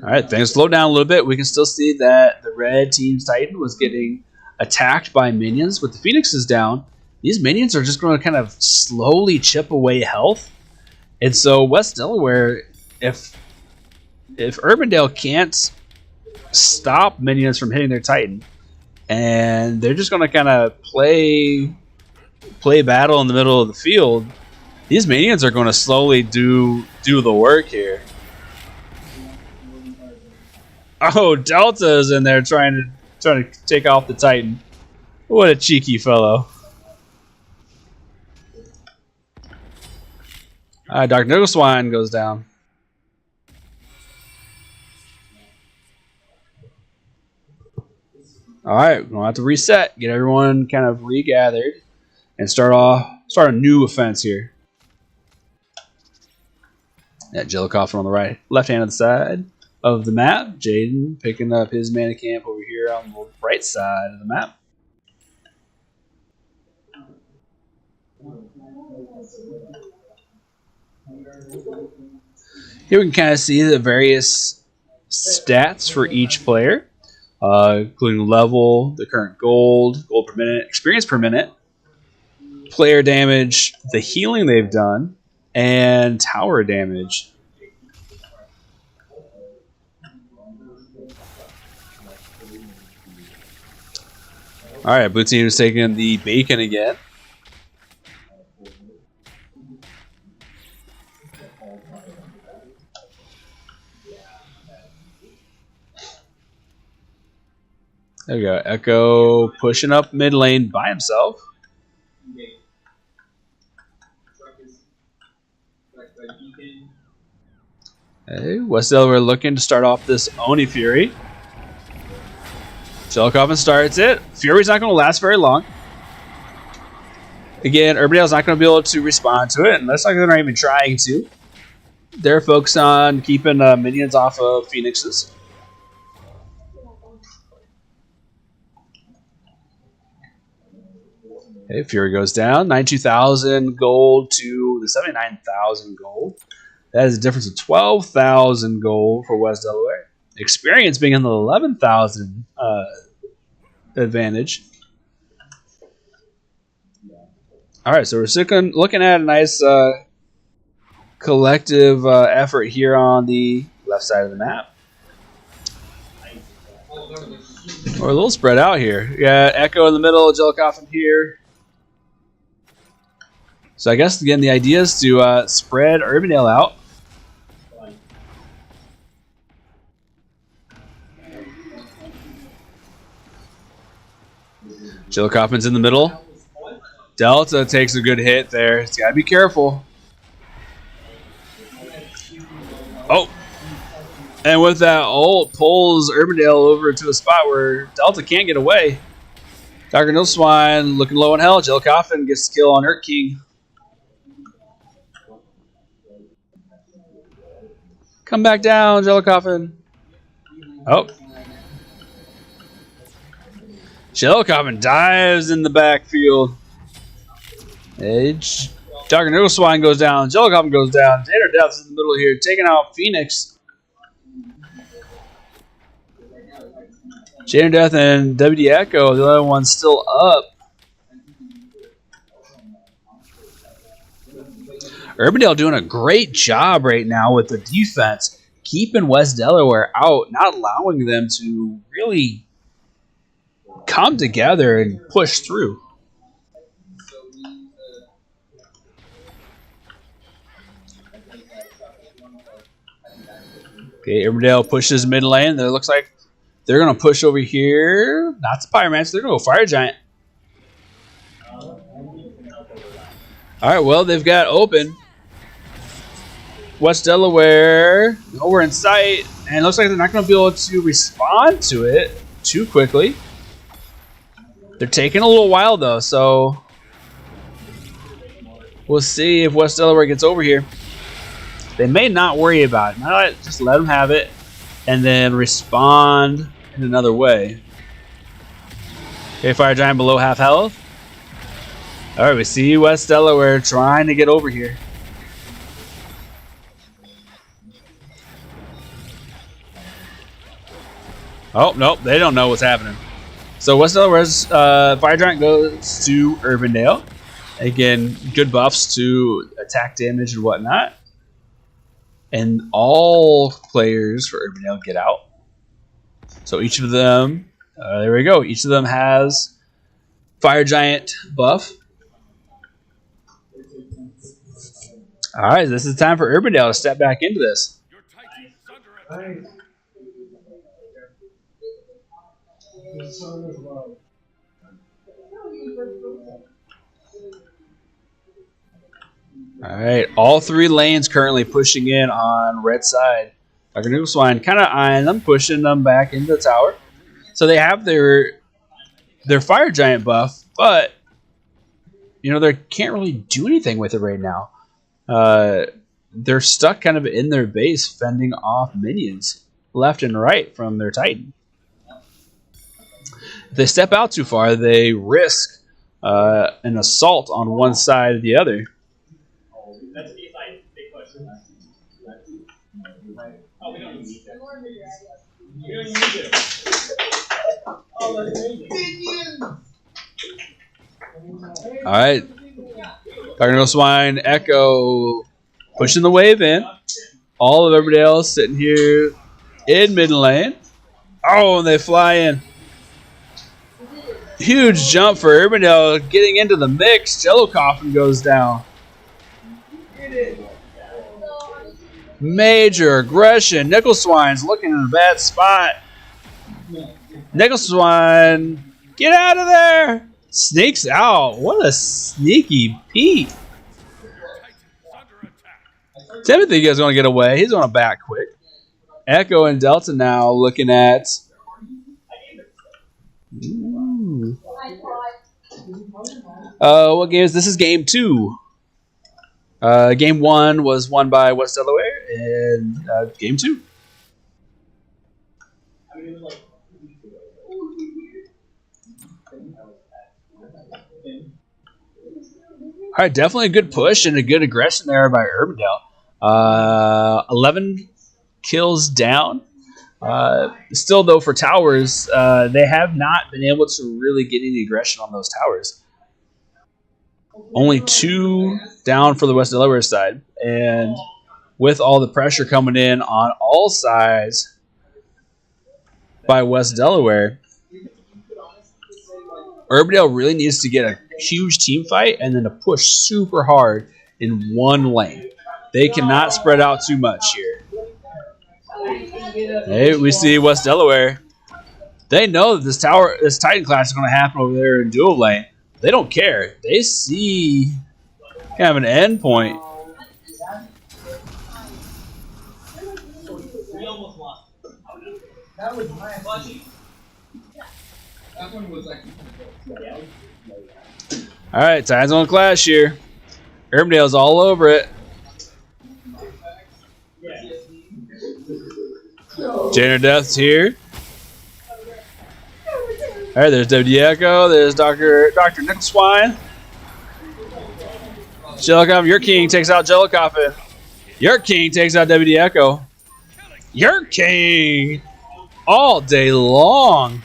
Alright, things slow down a little bit. We can still see that the red team's Titan was getting attacked by minions. With the Phoenixes down, these minions are just going to kind of slowly chip away health. And so West Delaware, if Urbandale can't stop minions from hitting their Titan, and they're just going to kind of play battle in the middle of the field, these minions are going to slowly do the work here. Oh, Delta is in there trying to take off the Titan. What a cheeky fellow. Dr. No Swine goes down. Alright, we're going to have to reset, get everyone kind of regathered, and start a new offense here. That Jillikoffen on the left hand of the side of the map. Jaden picking up his mana camp over here on the right side of the map. Here we can kind of see the various stats for each player, including level, the current gold per minute, experience per minute, player damage, the healing they've done, and tower damage. Alright, blue team is taking the bacon again. There we go. Echo pushing up mid lane by himself. Hey, West Delaware looking to start off this Oni Fury. Shelkoven starts it. Fury's not going to last very long. Again, Urbandale's not going to be able to respond to it, and that's like they're not even trying to. They're focused on keeping minions off of Phoenixes. Okay, Fury goes down. 92,000 gold to the 79,000 gold. That is a difference of 12,000 gold for West Delaware. Experience being in the 11,000 advantage. All right, so we're looking at a nice collective effort here on the left side of the map. We're a little spread out here. Yeah, Echo in the middle, Jellicoff here. So I guess, again, the idea is to spread Urbandale out. Jellicoffin's in the middle. Delta takes a good hit there. He's got to be careful. Oh. And with that ult, pulls Urbandale over to a spot where Delta can't get away. Dr. No Swine looking low in health. Jellicoffin gets the kill on Urk King. Come back down, Jellicoffin. Oh. Jellicoffin dives in the backfield. Edge. Dr. No Swine goes down. Jellicoffin goes down. Dater Death is in the middle here, taking out Phoenix. Jaden Death and WD Echo, the other one's still up. Urbandale doing a great job right now with the defense, keeping West Delaware out, not allowing them to really come together and push through. Okay, Urbandale pushes mid lane. It looks like they're going to push over here. Not the Pyromancer. They're going to go Fire Giant. All right, well, they've got open. West Delaware over in sight. And it looks like they're not going to be able to respond to it too quickly. They're taking a little while, though, so we'll see if West Delaware gets over here. They may not worry about it. Just let them have it and then respond in another way. Okay, Fire Giant below half health. All right, we see West Delaware trying to get over here. Oh, nope, they don't know what's happening. So West Delaware's Fire Giant goes to Urbandale. Again, good buffs to attack damage and whatnot. And all players for Urbandale get out. So each of them, there we go. Each of them has Fire Giant buff. All right, this is time for Urbandale to step back into this. All right, all three lanes currently pushing in on red side. Dr. Noodle Swine kind of eyeing them, pushing them back into the tower. So they have their Fire Giant buff, but you know they can't really do anything with it right now. They're stuck kind of in their base, fending off minions. left and right from their Titan. If they step out too far, they risk an assault on one side or the other. That's big question. Oh, we don't need to. We don't need to. Oh, that's amazing. All right. Cardinal Swine, Echo pushing the wave in. All of Urbandale sitting here in mid lane. Oh, and they fly in. Huge jump for Urbandale getting into the mix. Jello Coffin goes down. Major aggression. Nickel Swine's looking in a bad spot. Nickel Swine, get out of there. Sneaks out. What a sneaky Pete. Timothy is going to get away. He's going to back quick. Echo and Delta now looking at. What game is this? Is game 2. Game 1 was won by West Delaware, and game 2. All right, definitely a good push and a good aggression there by Urbandale. 11 kills down. Still, though, for towers, they have not been able to really get any aggression on those towers. Only 2 down for the West Delaware side. And with all the pressure coming in on all sides by West Delaware, Urbandale really needs to get a huge team fight and then to push super hard in one lane. They cannot spread out too much here. Hey, we see West Delaware. They know that this Titan clash is going to happen over there in dual lane. They don't care. They see kind of an end point. We almost lost. That was my budget. That one was like. All right, Titans on clash here. Urbandale's all over it. Janer Death's here. All right, there's WD Echo. There's Dr. Nickel Swine. Jello Coffin, your king takes out Jello Coffin. Your king takes out WD Echo. Your king all day long.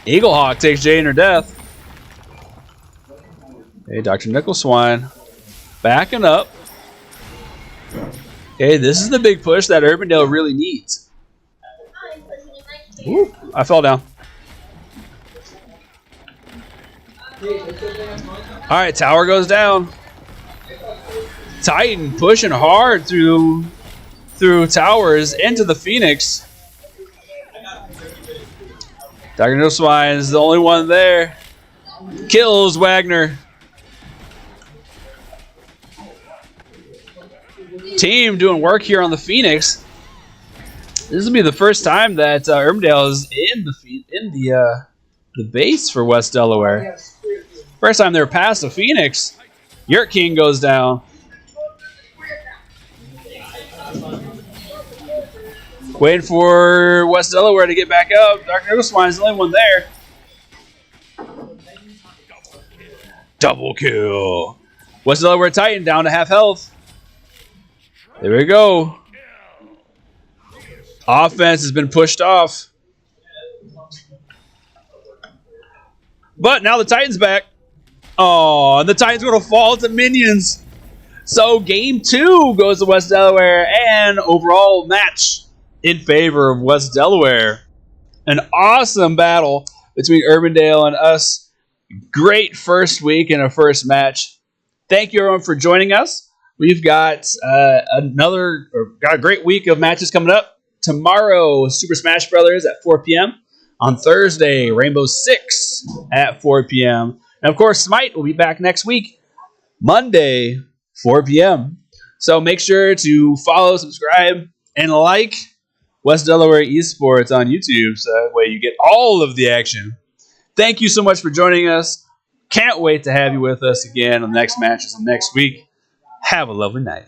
Eaglehawk takes Janer Death. Hey, Dr. Nickel Swine backing up. Okay, this is the big push that Urbandale really needs. Ooh, I fell down. All right, tower goes down. Titan pushing hard through towers into the Phoenix. Dr. No Swine is the only one there. Kills Wagner. Team doing work here on the Phoenix. This will be the first time that Urbandale is in the base for West Delaware. First time they're past the Phoenix. Yurt King goes down. Waiting for West Delaware to get back up. Dr. No Swine is the only one there. Double kill. West Delaware Titan down to half health. There we go. Offense has been pushed off. But now the Titan's back. Oh, and the Titan's going to fall to minions. So game 2 goes to West Delaware and overall match in favor of West Delaware. An awesome battle between Urbandale and us. Great first week and a first match. Thank you everyone for joining us. We've got got a great week of matches coming up. Tomorrow, Super Smash Brothers at 4 p.m. On Thursday, Rainbow Six at 4 p.m. And of course, SMITE will be back next week, Monday, 4 p.m. So make sure to follow, subscribe, and like West Delaware Esports on YouTube so that way you get all of the action. Thank you so much for joining us. Can't wait to have you with us again on the next matches of next week. Have a lovely night.